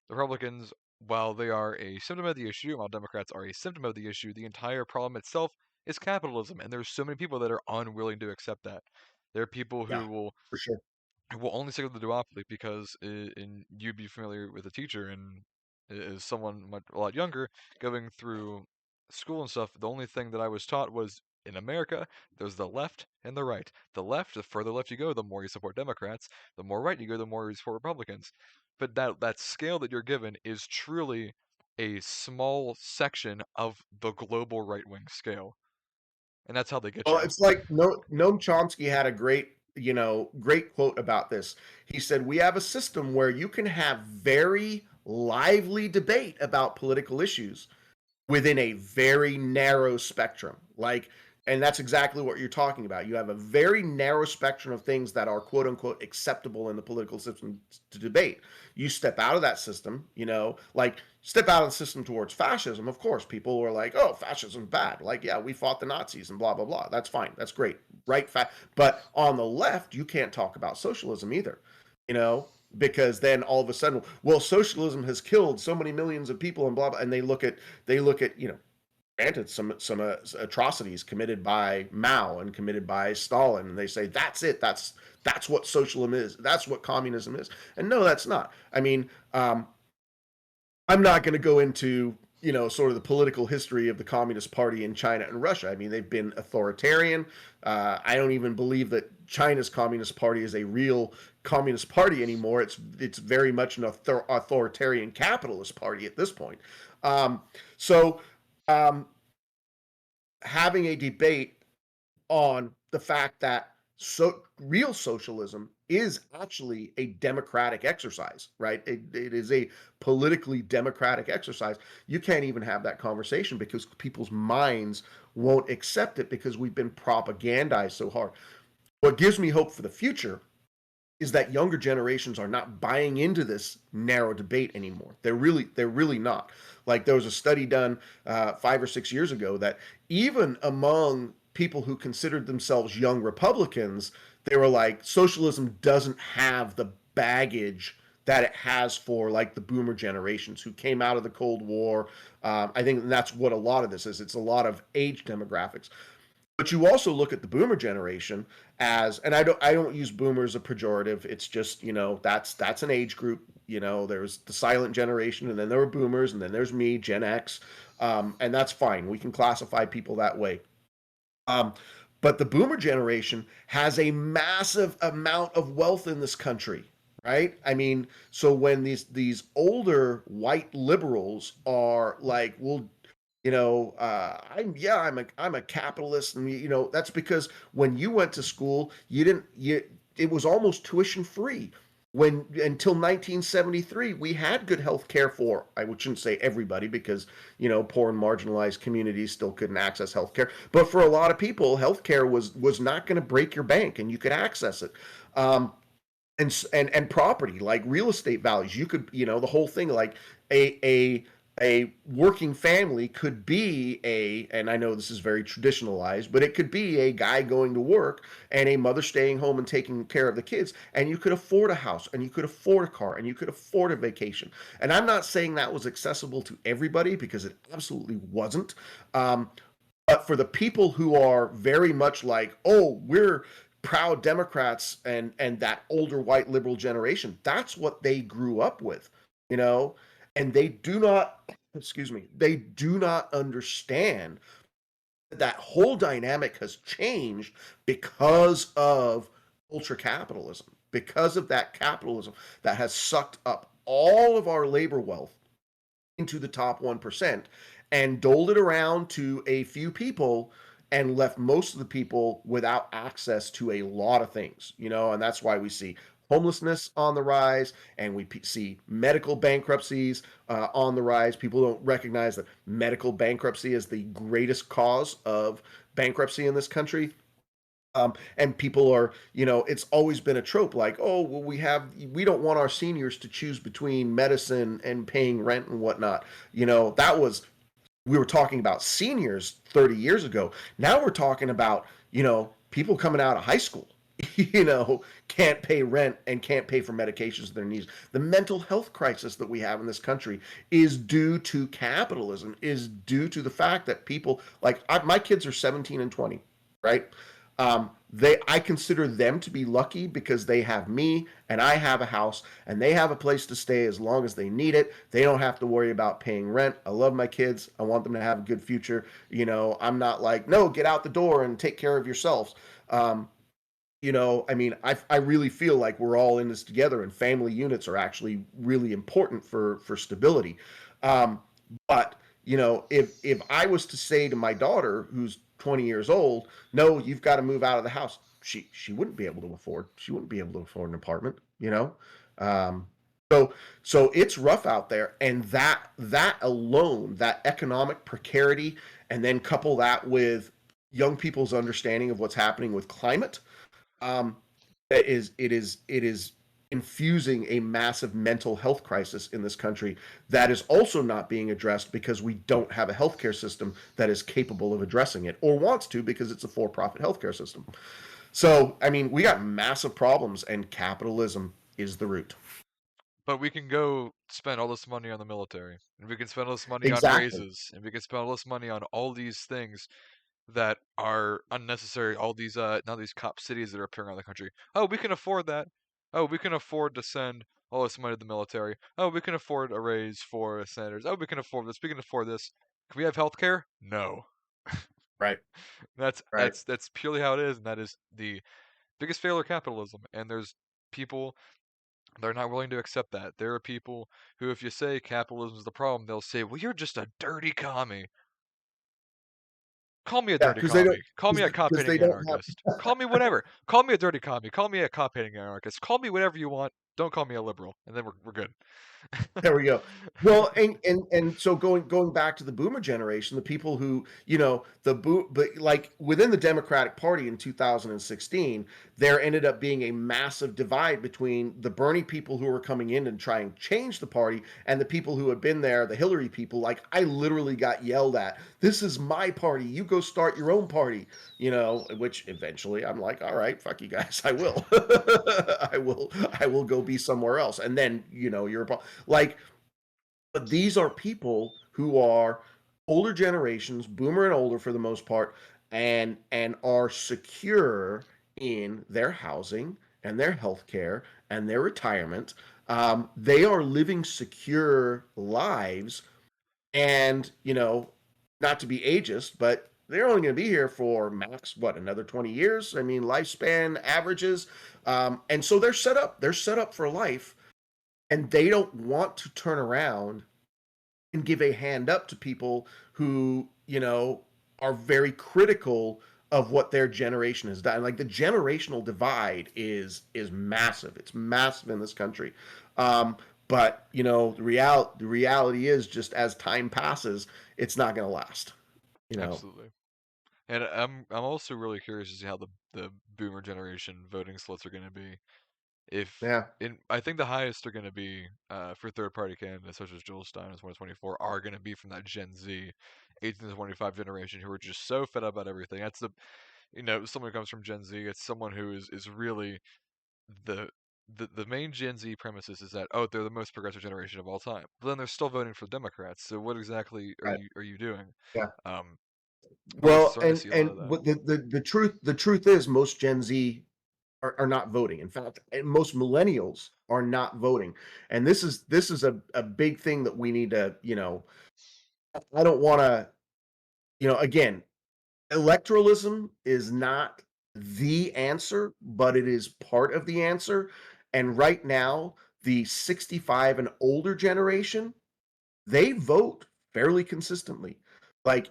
the Republicans, while they are a symptom of the issue, while Democrats are a symptom of the issue, the entire problem itself is capitalism, and there's so many people that are unwilling to accept that. There are people Yeah, for sure. who will only stick with the duopoly because, and you'd be familiar with a teacher and as someone a lot younger going through school and stuff. The only thing that I was taught was in America, there's the left and the right. The left, the further left you go, the more you support Democrats. The more right you go, the more you support Republicans. But that scale that you're given is truly a small section of the global right wing scale, and that's how they get Well, you. it's like Noam Chomsky had a great quote about this. He said, "We have a system where you can have very lively debate about political issues within a very narrow spectrum." And that's exactly what you're talking about. You have a very narrow spectrum of things that are quote unquote acceptable in the political system to debate. You step out of that system, like step out of the system towards fascism. Of course, people were like, "Oh, fascism's bad." Like, yeah, we fought the Nazis and blah blah blah. That's fine. That's great. Right? But on the left, you can't talk about socialism either. You know, because then all of a sudden, well, socialism has killed so many millions of people and blah blah, and they look at granted some atrocities committed by Mao and committed by Stalin, and they say that's it, that's what socialism is, that's what communism is, and no, that's not. I mean, I'm not going to go into sort of the political history of the Communist Party in China and Russia. I mean, they've been authoritarian. I don't even believe that China's Communist Party is a real Communist Party anymore. It's very much an authoritarian capitalist party at this point. So um, having a debate on the fact that real socialism is actually a democratic exercise, right? It is a politically democratic exercise. You can't even have that conversation because people's minds won't accept it because we've been propagandized so hard. What gives me hope for the future is that younger generations are not buying into this narrow debate anymore. They're really not. Like, there was a study done 5 or 6 years ago that even among people who considered themselves young Republicans, they were like, socialism doesn't have the baggage that it has for like the boomer generations who came out of the Cold War. I think that's what a lot of this is. It's a lot of age demographics. But you also look at the boomer generation as, and I don't use boomer as a pejorative. It's just, that's an age group. There's the silent generation, and then there were boomers, and then there's me, Gen X, and that's fine. We can classify people that way. Um, but the boomer generation has a massive amount of wealth in this country, right? I mean, so when these older white liberals are like, well, I'm a capitalist, and that's because when you went to school, you didn't you it was almost tuition free. When until 1973, we had good health care for, I shouldn't say everybody, because poor and marginalized communities still couldn't access health care, but for a lot of people, health care was not going to break your bank, and you could access it. Um, and property, like real estate values, you could, the whole thing, like a a a working family could be and I know this is very traditionalized, but it could be a guy going to work and a mother staying home and taking care of the kids, and you could afford a house, and you could afford a car, and you could afford a vacation. And I'm not saying that was accessible to everybody, because it absolutely wasn't. um, but for the people who are very much like, oh, we're proud Democrats, and that older white liberal generation, that's what they grew up with, you know, and they do not, excuse me, they do not understand that that whole dynamic has changed because of ultra capitalism, because of that capitalism that has sucked up all of our labor wealth into the top 1% and doled it around to a few people, and left most of the people without access to a lot of things, and that's why we see homelessness on the rise, and we see medical bankruptcies on the rise. People don't recognize that medical bankruptcy is the greatest cause of bankruptcy in this country. And people are, it's always been a trope, like, oh, well, we don't want our seniors to choose between medicine and paying rent and whatnot. That was, we were talking about seniors 30 years ago. Now we're talking about, people coming out of high school, can't pay rent and can't pay for medications their needs. The mental health crisis that we have in this country is due to capitalism, is due to the fact that people, like, my kids are 17 and 20, right? I consider them to be lucky because they have me, and I have a house, and they have a place to stay as long as they need it. They don't have to worry about paying rent. I love my kids. I want them to have a good future. I'm not like, no, get out the door and take care of yourselves. Um, I mean, I really feel like we're all in this together, and family units are actually really important for stability. Um, but if I was to say to my daughter, who's 20 years old, no, you've got to move out of the house, she wouldn't be able to afford. She wouldn't be able to afford an apartment. Um, so it's rough out there, and that alone, that economic precarity, and then couple that with young people's understanding of what's happening with climate, um, it is infusing a massive mental health crisis in this country that is also not being addressed because we don't have a healthcare system that is capable of addressing it, or wants to, because it's a for-profit healthcare system. So, I mean, we got massive problems, and capitalism is the root. But we can go spend all this money on the military, and we can spend all this money on Exactly. raises, and we can spend all this money on all these things that are unnecessary. All these now these cop cities that are appearing around the country. Oh, we can afford that. Oh, we can afford to send all this money to the military. Oh, we can afford a raise for senators. Oh, we can afford this. We can afford this. Can we have health care? No. Right. That's Right. that's that's purely how it is, and that is the biggest failure of capitalism. And there's people, they're not willing to accept that. There are people who, if you say capitalism is the problem, they'll say, "Well, you're just a dirty commie." Call me a Yeah, dirty commie. Call me a because they cop-hating don't have. anarchist. Call me whatever. Call me a dirty commie. Call me a cop-hating anarchist. Call me whatever you want. Don't call me a liberal, and then we're good. There we go. Well, and so going back to the boomer generation, the people who, but like within the Democratic Party in 2016, there ended up being a massive divide between the Bernie people who were coming in and trying to change the party, and the people who had been there, the Hillary people. Like, I literally got yelled at. This is my party. You go start your own party. Which eventually I'm like, all right, fuck you guys. I will. I will go be somewhere else. And then, you're like, but these are people who are older generations, boomer and older for the most part, and are secure in their housing and their health care and their retirement. They are living secure lives, and not to be ageist, but they're only going to be here for max what, another 20 years. I mean, lifespan averages. And so they're set up for life, and they don't want to turn around and give a hand up to people who are very critical of what their generation has done. Like, the generational divide is massive. It's massive in this country. But the reality is, just as time passes, it's not going to last. You know. Absolutely. And I'm also really curious to see how the boomer generation voting splits are going to be. If Yeah. in I think the highest are going to be for third party candidates such as Joel Stein in 2024 are going to be from that Gen Z 18 to 25 generation who are just so fed up about everything. That's someone who comes from Gen Z. It's someone who is really the the main Gen Z premises is that, oh, they're the most progressive generation of all time. But then they're still voting for Democrats. So what exactly are Right. you doing? Yeah. Um, we're Well, starting to and see a lot and of that. what the truth is, most Gen Z are not voting. In fact, and most millennials are not voting. And this is a big thing that we need to, I don't want to, again, electoralism is not the answer, but it is part of the answer. And right now, the 65 and older generation, they vote fairly consistently. Like,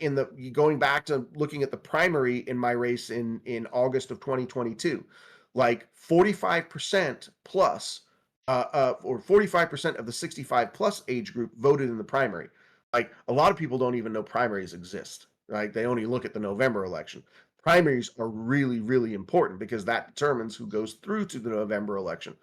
going back to looking at the primary in my race in August of 2022, like 45% plus, or 45% of the 65 plus age group voted in the primary. Like, a lot of people don't even know primaries exist. Right? They only look at the November election. Primaries are really, really important because that determines who goes through to the November election.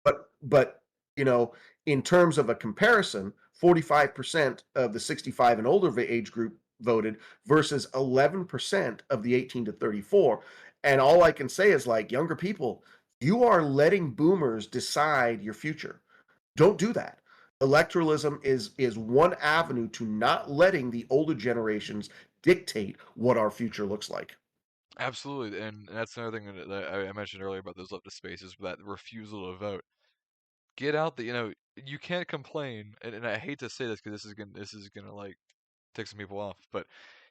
But in terms of a comparison, 45% of the 65 and older age group voted versus 11% of the 18 to 34. And all I can say is, like, younger people, you are letting boomers decide your future. Don't do that. Electoralism is one avenue to not letting the older generations dictate what our future looks like. Absolutely, and that's another thing that I mentioned earlier about those leftist spaces, that refusal to vote. Get out the, you can't complain, and I hate to say this because this is gonna like tick some people off, but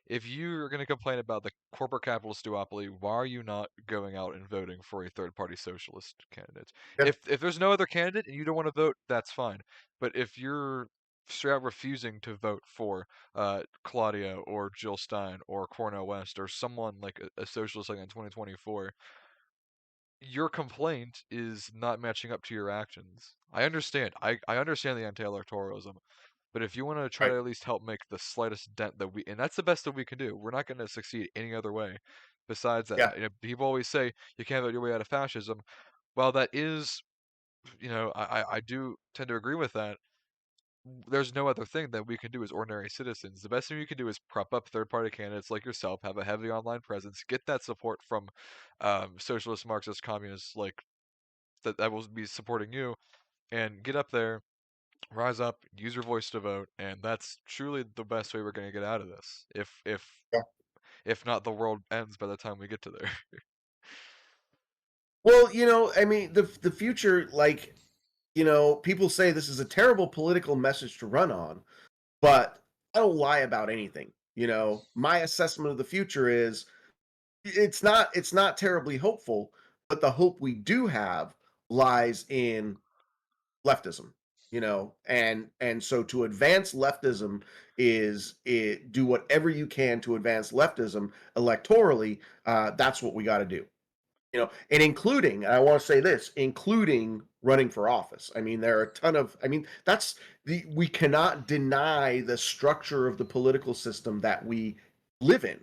if you're gonna complain about the corporate capitalist duopoly, why are you not going out and voting for a third party socialist candidate? Yeah, If there's no other candidate and you don't want to vote, that's fine. But if you're straight out refusing to vote for Claudia or Jill Stein or Cornel West or someone like a socialist like in 2024, your complaint is not matching up to your actions. I understand. I understand the anti-electoralism, but if you want to try right. to at least help make the slightest dent that and that's the best that we can do. We're not going to succeed any other way besides that. Yeah. People always say you can't vote your way out of fascism. Well, that is, I do tend to agree with that. There's no other thing that we can do as ordinary citizens. The best thing we can do is prop up third-party candidates like yourself, have a heavy online presence, get that support from socialist, Marxist, communists like that will be supporting you, and get up there, rise up, use your voice to vote, and that's truly the best way we're going to get out of this. Yeah. If not, the world ends by the time we get to there. Well, I mean, the future, like, people say this is a terrible political message to run on, but I don't lie about anything. My assessment of the future is, it's not terribly hopeful, but the hope we do have lies in leftism. And so to advance leftism do whatever you can to advance leftism electorally. That's what we got to do. And including, I want to say this, including running for office. I mean, there are a ton of, I mean, we cannot deny the structure of the political system that we live in.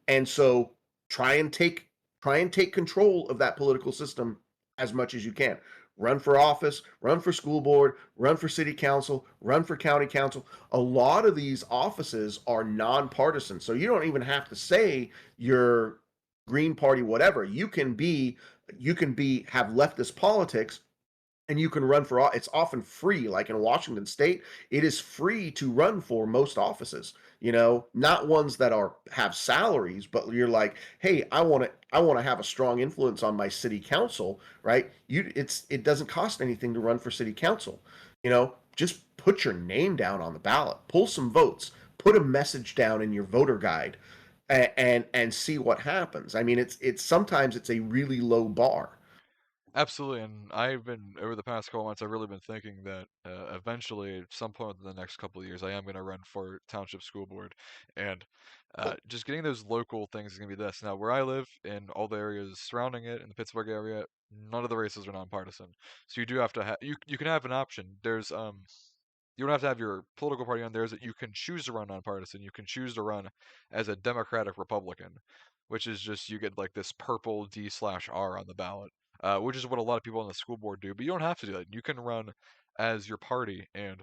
And so try and take try and take control of that political system as much as you can. Run for office, run for school board, run for city council, run for county council. A lot of these offices are nonpartisan, so you don't even have to say you're Green Party, whatever. You can be have leftist politics, and you can run for it's often free. Like in Washington state, it is free to run for most offices, not ones that are have salaries, but you're like, hey, I want to have a strong influence on my city council, right? It doesn't cost anything to run for city council. Just put your name down on the ballot, pull some votes, put a message down in your voter guide, and see what happens. I mean, it's sometimes it's a really low bar. Absolutely, and I've been over the past couple months. I've really been thinking that eventually, at some point in the next couple of years, I am going to run for township school board, and just getting those local things is going to be this. Now, where I live and all the areas surrounding it in the Pittsburgh area, none of the races are nonpartisan. So you do have to have you can have an option. There's you don't have to have your political party on there. Is that you can choose to run nonpartisan. You can choose to run as a Democratic Republican, which is just you get like this purple D/R on the ballot, which is what a lot of people on the school board do. But you don't have to do that. You can run as your party, and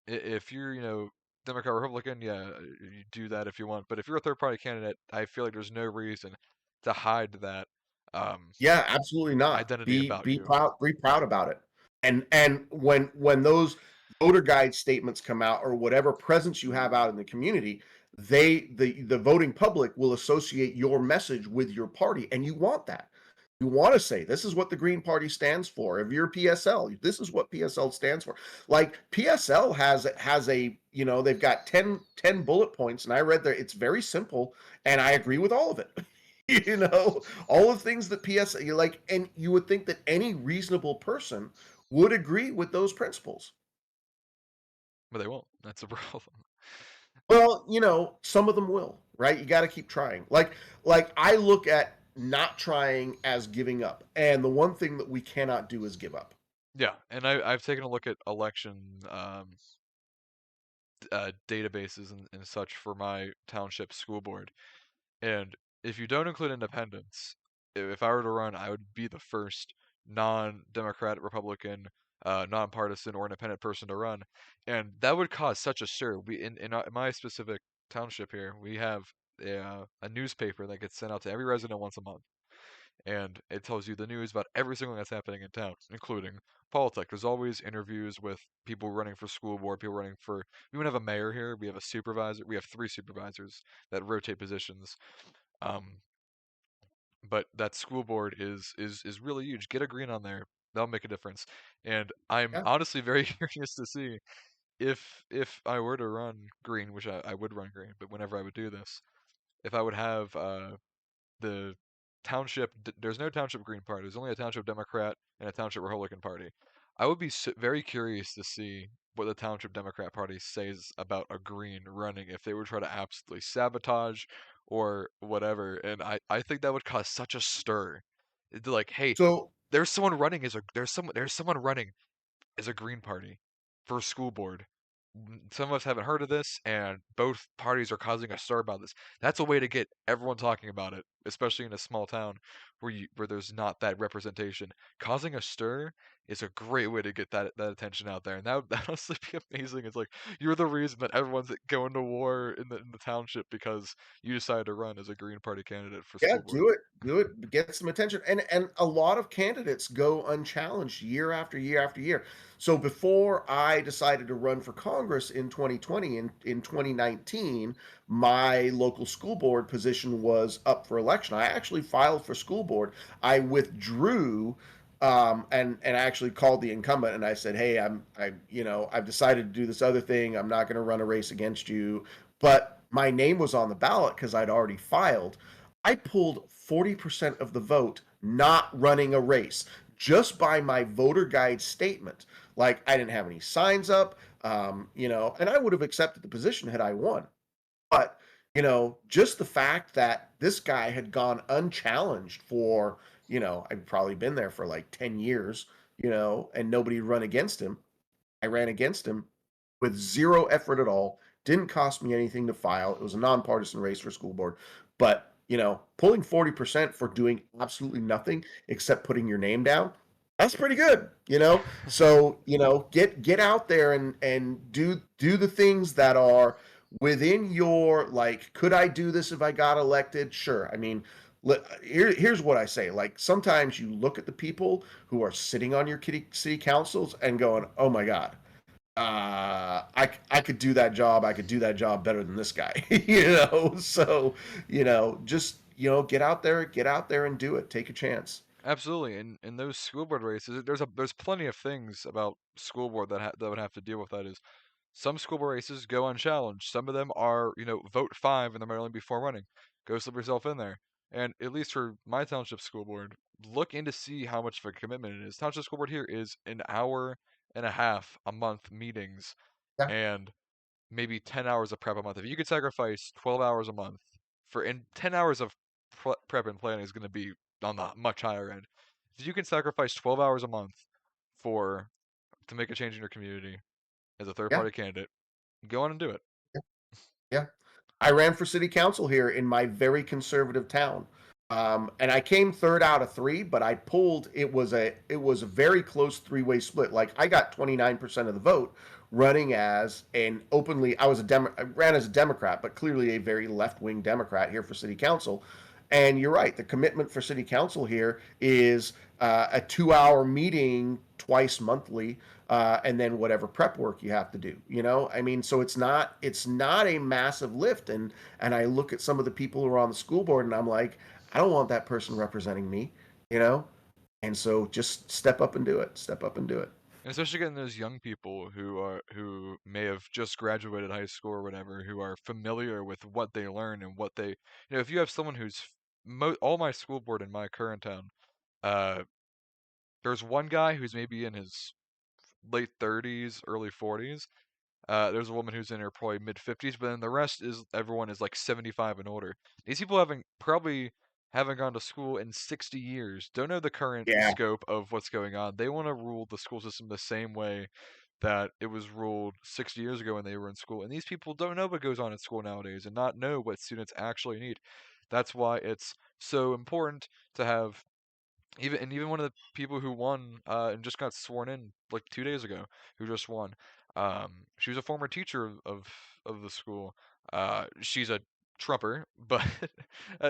if you're Democrat Republican, yeah, you do that if you want. But if you're a third party candidate, I feel like there's no reason to hide that um, Yeah, absolutely not. identity Be about be you. proud be proud about it. And when those voter guide statements come out, or whatever presence you have out in the community, the voting public will associate your message with your party, and you want that. You want to say this is what the Green Party stands for. If you're PSL, this is what PSL stands for. Like PSL has a, they've got ten bullet points, and I read there, it's very simple, and I agree with all of it. All of things that you like, and you would think that any reasonable person would agree with those principles. But they won't. That's the problem. Well, some of them will, right? You got to keep trying. Like I look at not trying as giving up, and the one thing that we cannot do is give up. Yeah, and I've taken a look at election databases and such for my township school board. And if you don't include independents, if I were to run, I would be the first non-Democrat, Republican, nonpartisan, or independent person to run, and that would cause such a stir. We in my specific township here, we have a newspaper that gets sent out to every resident once a month, and it tells you the news about every single thing that's happening in town, including politics. There's always interviews with people running for school board, people running for. We don't have a mayor here. We have a supervisor. We have three supervisors that rotate positions. Um, but that school board is really huge. Get a green on there. That'll make a difference. And I'm Yeah. honestly very curious to see if I were to run green, which I would run green, but whenever I would do this, if I would have the township there's no township green party, there's only a township Democrat and a township Republican party. I would be very curious to see what the township Democrat party says about a green running if they were trying to absolutely sabotage or whatever, and I think that would cause such a stir. It'd be like, hey, So there's someone running is a Green Party for school board. Some of us haven't heard of this, and both parties are causing a stir about this. That's a way to get everyone talking about it, especially in a small town where there's not that representation. Causing a stir is a great way to get that attention out there, and that would honestly be amazing. It's like you're the reason that everyone's going to war in the township because you decided to run as a Green Party candidate for yeah, school board. do it, get some attention. And a lot of candidates go unchallenged year after year after year. So before I decided to run for Congress in 2020, in 2019, my local school board position was up for election. I actually filed for school board. I withdrew, and actually called the incumbent, and I said, hey, I've decided to do this other thing. I'm not going to run a race against you, but my name was on the ballot because I'd already filed. I pulled 40% of the vote not running a race just by my voter guide statement. Like, I didn't have any signs up, and I would have accepted the position had I won. But, just the fact that this guy had gone unchallenged for, I'd probably been there for like 10 years, and nobody run against him. I ran against him with zero effort at all. Didn't cost me anything to file. It was a nonpartisan race for school board. But, pulling 40% for doing absolutely nothing except putting your name down, that's pretty good. So, get out there and do the things that are within your, like, could I do this if I got elected? Sure. I mean, Here's what I say. Like sometimes you look at the people who are sitting on your city councils and going, "Oh my God, I could do that job. I could do that job better than this guy." So just get out there and do it. Take a chance. Absolutely, in those school board races, there's plenty of things about school board that would have to deal with that. Is some school board races go unchallenged. Some of them are, vote 5 and there might only be 4 running. Go slip yourself in there. And at least for my township school board, look in to see how much of a commitment it is. Township school board here is an hour and a half a month meetings Yeah, and maybe 10 hours of prep a month. If you could sacrifice 12 hours a month and 10 hours of prep and planning is going to be on the much higher end. If you can sacrifice 12 hours a month for to make a change in your community as a third yeah. party candidate, go on and do it. Yeah. I ran for city council here in my very conservative town. And I came third out of three, but I pulled it was a very close three-way split. Like I got 29% of the vote running as an openly I ran as a Democrat, but clearly a very left-wing Democrat here for city council. And you're right, the commitment for city council here is a 2 hour meeting twice monthly, and then whatever prep work you have to do. I mean, so it's not a massive lift. And I look at some of the people who are on the school board, and I'm like, I don't want that person representing me. You know, and so just step up and do it. Step up and do it. And especially getting those young people who may have just graduated high school or whatever, who are familiar with what they learn and what if you have someone who's all my school board in my current town, uh, there's one guy who's maybe in his late 30s, early 40s. There's a woman who's in her probably mid 50s, but then the rest is everyone is like 75 and older. These people haven't gone to school in 60 years, don't know the current Yeah. scope of what's going on. They want to rule the school system the same way that it was ruled 60 years ago when they were in school. And these people don't know what goes on in school nowadays and not know what students actually need. That's why it's so important to have even one of the people who won and just got sworn in like 2 days ago, who just won. She was a former teacher of the school. She's a Trumper, but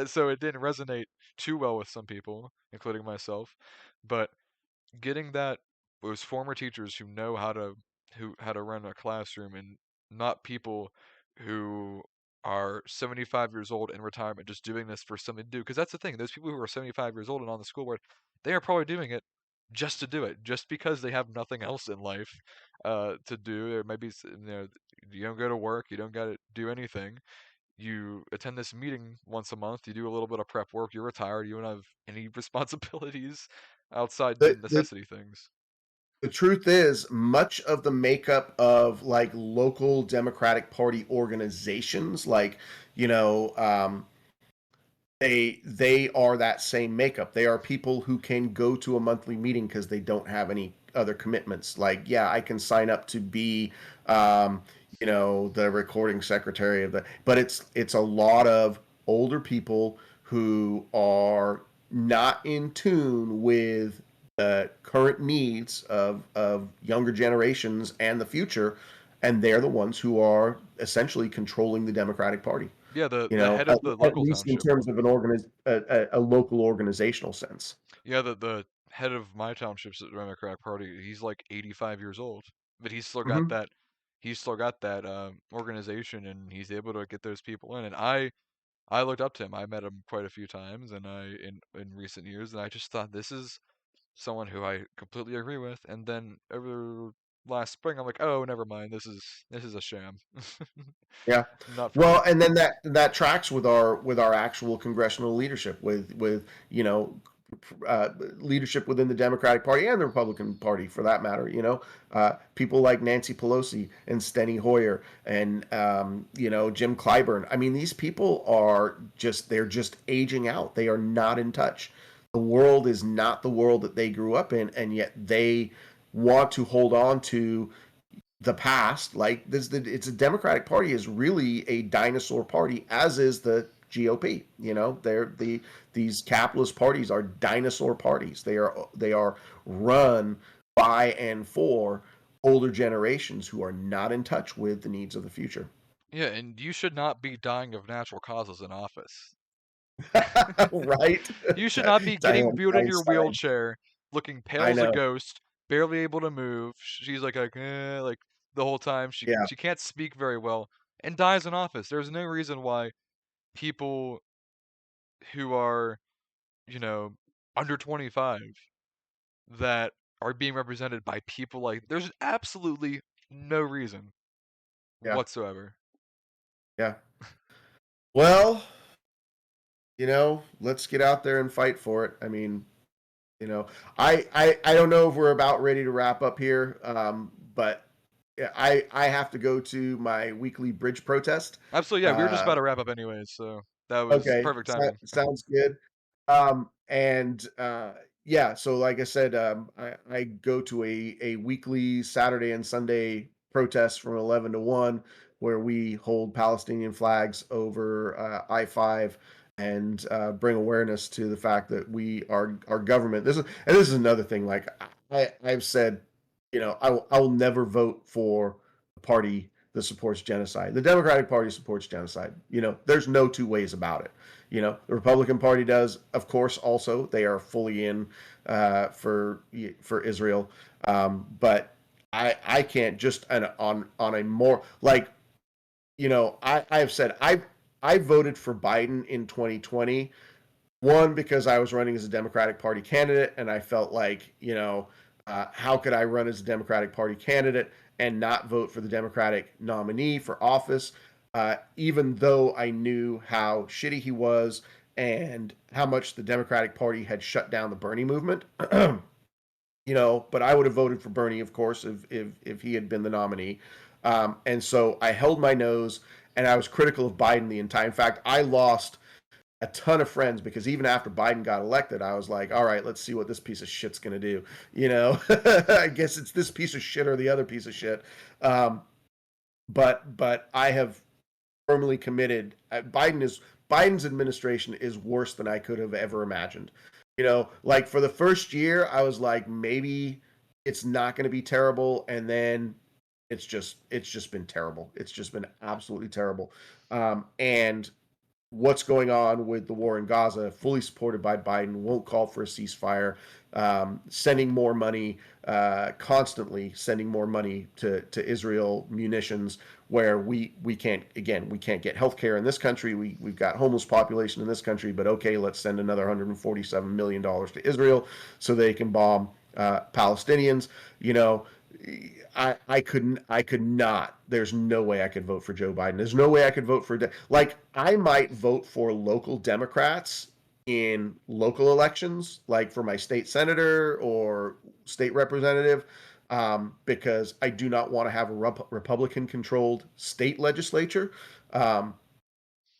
so it didn't resonate too well with some people, including myself. But getting those former teachers who know how to run a classroom and not people who are 75 years old in retirement just doing this for something to do, because that's the thing, those people who are 75 years old and on the school board, they are probably doing it just to do it, just because they have nothing else in life to do. Or maybe you don't go to work, you don't got to do anything, you attend this meeting once a month, you do a little bit of prep work, you're retired, you don't have any responsibilities outside the The, the necessity things. The truth is, much of the makeup of like local Democratic Party organizations, like you know, they are that same makeup. They are people who can go to a monthly meeting because they don't have any other commitments. Like, yeah, I can sign up to be, um, the recording secretary of the. But it's a lot of older people who are not in tune with the current needs of younger generations and the future, and they're the ones who are essentially controlling the Democratic Party. Yeah, the head At, of the at local least in township. terms of a local organizational sense. Yeah, the head of my township's Democratic Party, he's like 85 years old, but Hmm. he's still got that organization, and he's able to get those people in. And I looked up to him. I met him quite a few times, and in recent years, and I just thought this is someone who I completely agree with. And then over last spring, I'm like, oh, never mind. This is a sham. Yeah. Not for me. Well, and then that tracks with our actual congressional leadership with leadership within the Democratic Party and the Republican Party for that matter. People like Nancy Pelosi and Steny Hoyer and Jim Clyburn. I mean, these people they're just aging out. They are not in touch. The world is not the world that they grew up in, and yet they want to hold on to the past. Like it's a Democratic Party is really a dinosaur party, as is the GOP. These capitalist parties are dinosaur parties. They are run by and for older generations who are not in touch with the needs of the future. Yeah, and you should not be dying of natural causes in office. Right? You should not be getting Diane wheeled in your Feinstein. wheelchair, looking pale I as a know. ghost, barely able to move. She's like the whole time. She Yeah, she can't speak very well and dies in office. There's no reason why people who are, you know, under 25 that are being represented by people like there's absolutely no reason yeah, whatsoever. yeah. Well, let's get out there and fight for it. I mean, I don't know if we're about ready to wrap up here, but yeah, I have to go to my weekly bridge protest. Absolutely, yeah, we were just Uh, about to wrap up anyways, so that was okay, perfect timing. sounds good. And yeah, so like I said, I go to a weekly Saturday and Sunday protest from 11 to 1 where we hold Palestinian flags over I-5 and bring awareness to the fact that our government. This is another thing. Like I've said, I will never vote for a party that supports genocide. The Democratic Party supports genocide. There's no two ways about it. The Republican Party does, of course. Also, they are fully in for Israel, but I can't just on a more like I have said I voted for Biden in 2020. One, because I was running as a Democratic Party candidate, and I felt like, how could I run as a Democratic Party candidate and not vote for the Democratic nominee for office, even though I knew how shitty he was and how much the Democratic Party had shut down the Bernie movement. But I would have voted for Bernie, of course, if he had been the nominee. And so I held my nose, and I was critical of Biden the entire. In fact, I lost a ton of friends because even after Biden got elected, I was like, all right, let's see what this piece of shit's going to do. I guess it's this piece of shit or the other piece of shit. Um, but I have firmly committed. Biden's administration is worse than I could have ever imagined. Like for the first year, I was like, maybe it's not going to be terrible, and then it's just been terrible. It's just been absolutely terrible. And what's going on with the war in Gaza, fully supported by Biden, won't call for a ceasefire, sending more money, constantly sending more money to Israel, munitions, where we can't, again, we can't get healthcare in this country. We've got homeless population in this country, but okay, let's send another $147 million to Israel so they can bomb Palestinians. You know, I could not. There's no way I could vote for Joe Biden. There's no way I could vote for like I might vote for local Democrats in local elections, like for my state senator or state representative, because I do not want to have a Republican-controlled state legislature. Um,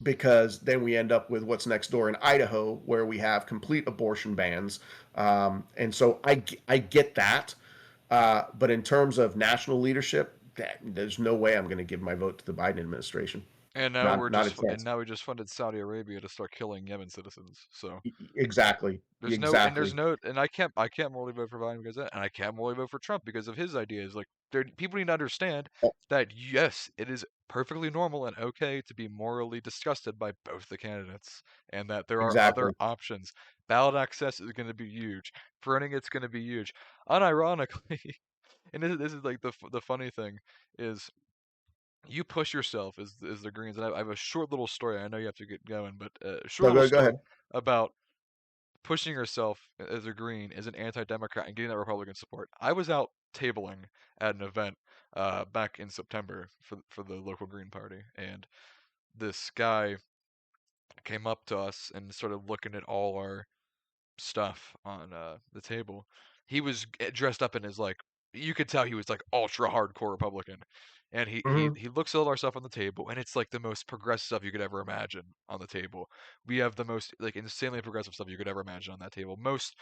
because then we end up with what's next door in Idaho, where we have complete abortion bans. And so I get that. But in terms of national leadership, there's no way I'm going to give my vote to the Biden administration. And now Not a and chance. now we just funded Saudi Arabia to start killing Yemen citizens. So Exactly. there's Exactly. no and I can't morally vote for Biden because of that, and I can't morally vote for Trump because of his ideas. Like people need to understand Oh, that yes, it is perfectly normal and okay to be morally disgusted by both the candidates, and that there are other exactly. options. Ballot access is going to be huge. Printing it's going to be huge. Unironically, and this is like the funny thing is you push yourself as the Greens, and I have a short little story. I know you have to get going, but a short No, little go story ahead. about pushing yourself as a Green, as an anti-Democrat, and getting that Republican support. I was out tabling at an event back in September for the local Green Party, and this guy came up to us and started looking at all our stuff on the table. He was dressed up in his like you could tell he was like ultra hardcore Republican. And he, he Hmm. he looks at all our stuff on the table and it's like the most progressive stuff you could ever imagine on the table. We have the most like insanely progressive stuff you could ever imagine on that table. Most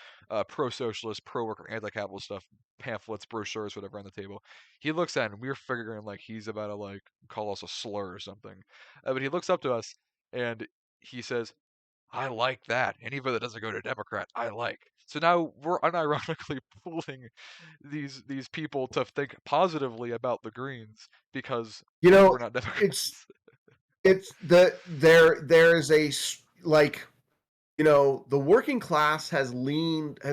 pro-socialist, pro-worker, anti-capitalist stuff, pamphlets, brochures, whatever on the table. He looks at it and we're figuring like he's about to like call us a slur or something. But he looks up to us and he says, I like that. Anybody that doesn't go to Democrat, I like. So now we're unironically pulling these people to think positively about the Greens because You know, we're not it's Democrats. it's there is like the working class has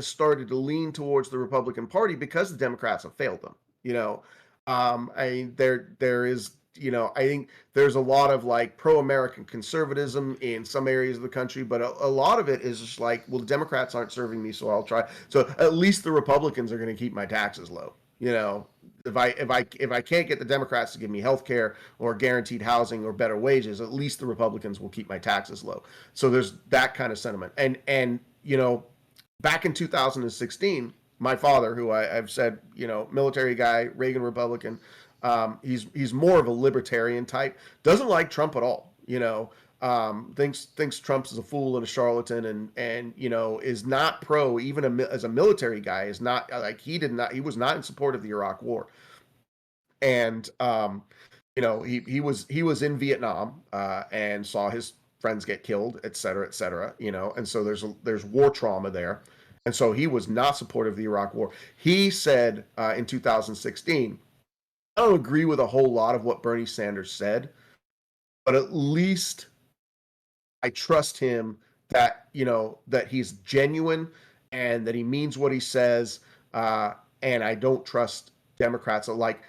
started to lean towards the Republican Party because the Democrats have failed them. There is, I think there's a lot of like pro-American conservatism in some areas of the country, but a lot of it is just like, well, the Democrats aren't serving me, so I'll try. So at least the Republicans are going to keep my taxes low. You know, if I can't get the Democrats to give me health care or guaranteed housing or better wages, at least the Republicans will keep my taxes low. So there's that kind of sentiment. And back in 2016, my father, who I've said, military guy, Reagan Republican, he's more of a libertarian type. Doesn't like Trump at all. Thinks Trump is a fool and a charlatan, and is not pro, even as a military guy, is not like, he was not in support of the Iraq War. And he was in Vietnam, and saw his friends get killed, et cetera, et cetera. And so there's war trauma there, and so he was not supportive of the Iraq War. He said, in 2016, I don't agree with a whole lot of what Bernie Sanders said, but at least I trust him that he's genuine and that he means what he says. And I don't trust Democrats. Like,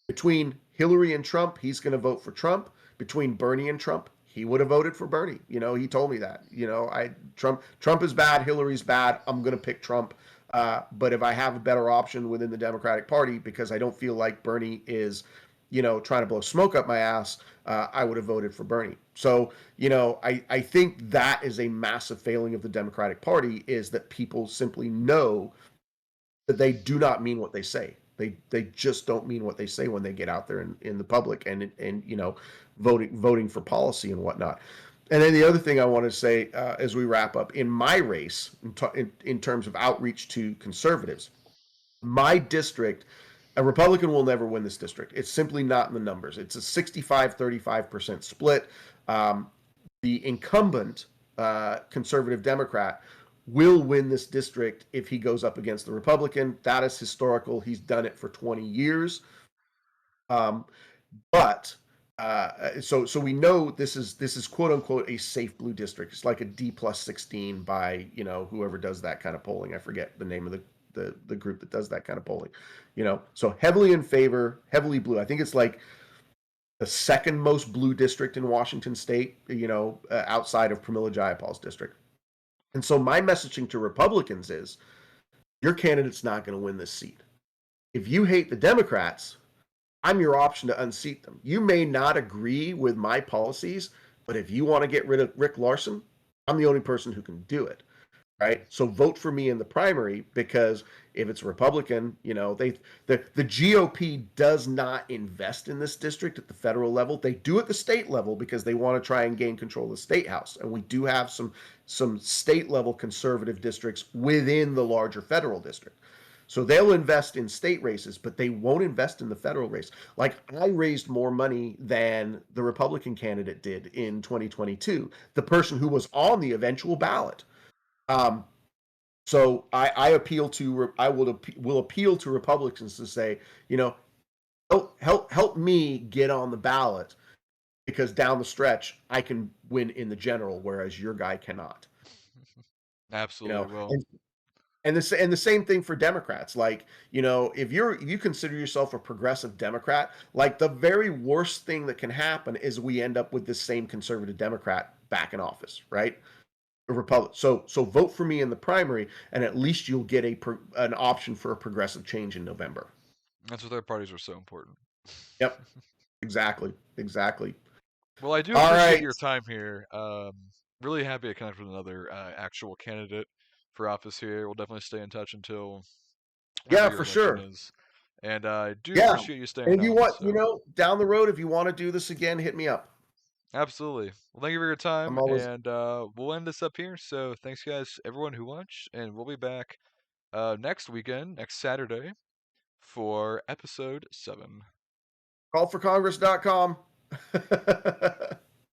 between Hillary and Trump, he's going to vote for Trump. Between Bernie and Trump, he would have voted for Bernie. He told me that. Trump is bad, Hillary's bad. I'm going to pick Trump. But if I have a better option within the Democratic Party, because I don't feel like Bernie is, trying to blow smoke up my ass, I would have voted for Bernie. So, I think that is a massive failing of the Democratic Party, is that people simply know that they do not mean what they say. They just don't mean what they say when they get out there in the public, and voting for policy and whatnot. And then the other thing I want to say, as we wrap up, in my race, in terms of outreach to conservatives, my district, a Republican will never win this district. It's simply not in the numbers. It's a 65-35% split. The incumbent, conservative Democrat, will win this district if he goes up against the Republican. That is historical. He's done it for 20 years. Um, but so we know this is quote unquote a safe blue district. It's like a D+16 by whoever does that kind of polling. I forget the name of the group that does that kind of polling. So heavily in favor, heavily blue. I think it's like the second most blue district in Washington State. Outside of Pramila Jayapal's district. And so my messaging to Republicans is, your candidate's not going to win this seat. If you hate the Democrats, I'm your option to unseat them. You may not agree with my policies, but if you want to get rid of Rick Larson, I'm the only person who can do it. Right? So vote for me in the primary, because if it's Republican, the GOP does not invest in this district at the federal level. They do at the state level because they want to try and gain control of the state house, and we do have some state level conservative districts within the larger federal district. So they'll invest in state races, but they won't invest in the federal race. Like, I raised more money than the Republican candidate did in 2022, the person who was on the eventual ballot. Um, so I will appeal to Republicans to say, help me get on the ballot, because down the stretch I can win in the general, whereas your guy cannot. You Absolutely know, will. and the same thing for Democrats. Like, if you consider yourself a progressive Democrat, like, the very worst thing that can happen is we end up with this same conservative Democrat back in office, right? A Republic. So vote for me in the primary, and at least you'll get an option for a progressive change in November. That's what their parties are so important. Yep, exactly, exactly. Well, I do All appreciate right. your time here. Really happy to connect with another actual candidate for office here. We'll definitely stay in touch until whenever Yeah, your for election sure. is. And I do Yeah. appreciate you And staying if you on. want, So, down the road, if you want to do this again, hit me up. absolutely. Well, thank you for your time. I'm always And we'll end this up here. So, thanks, guys, everyone who watched. And we'll be back next weekend, next Saturday, for episode 7. callforcongress.com.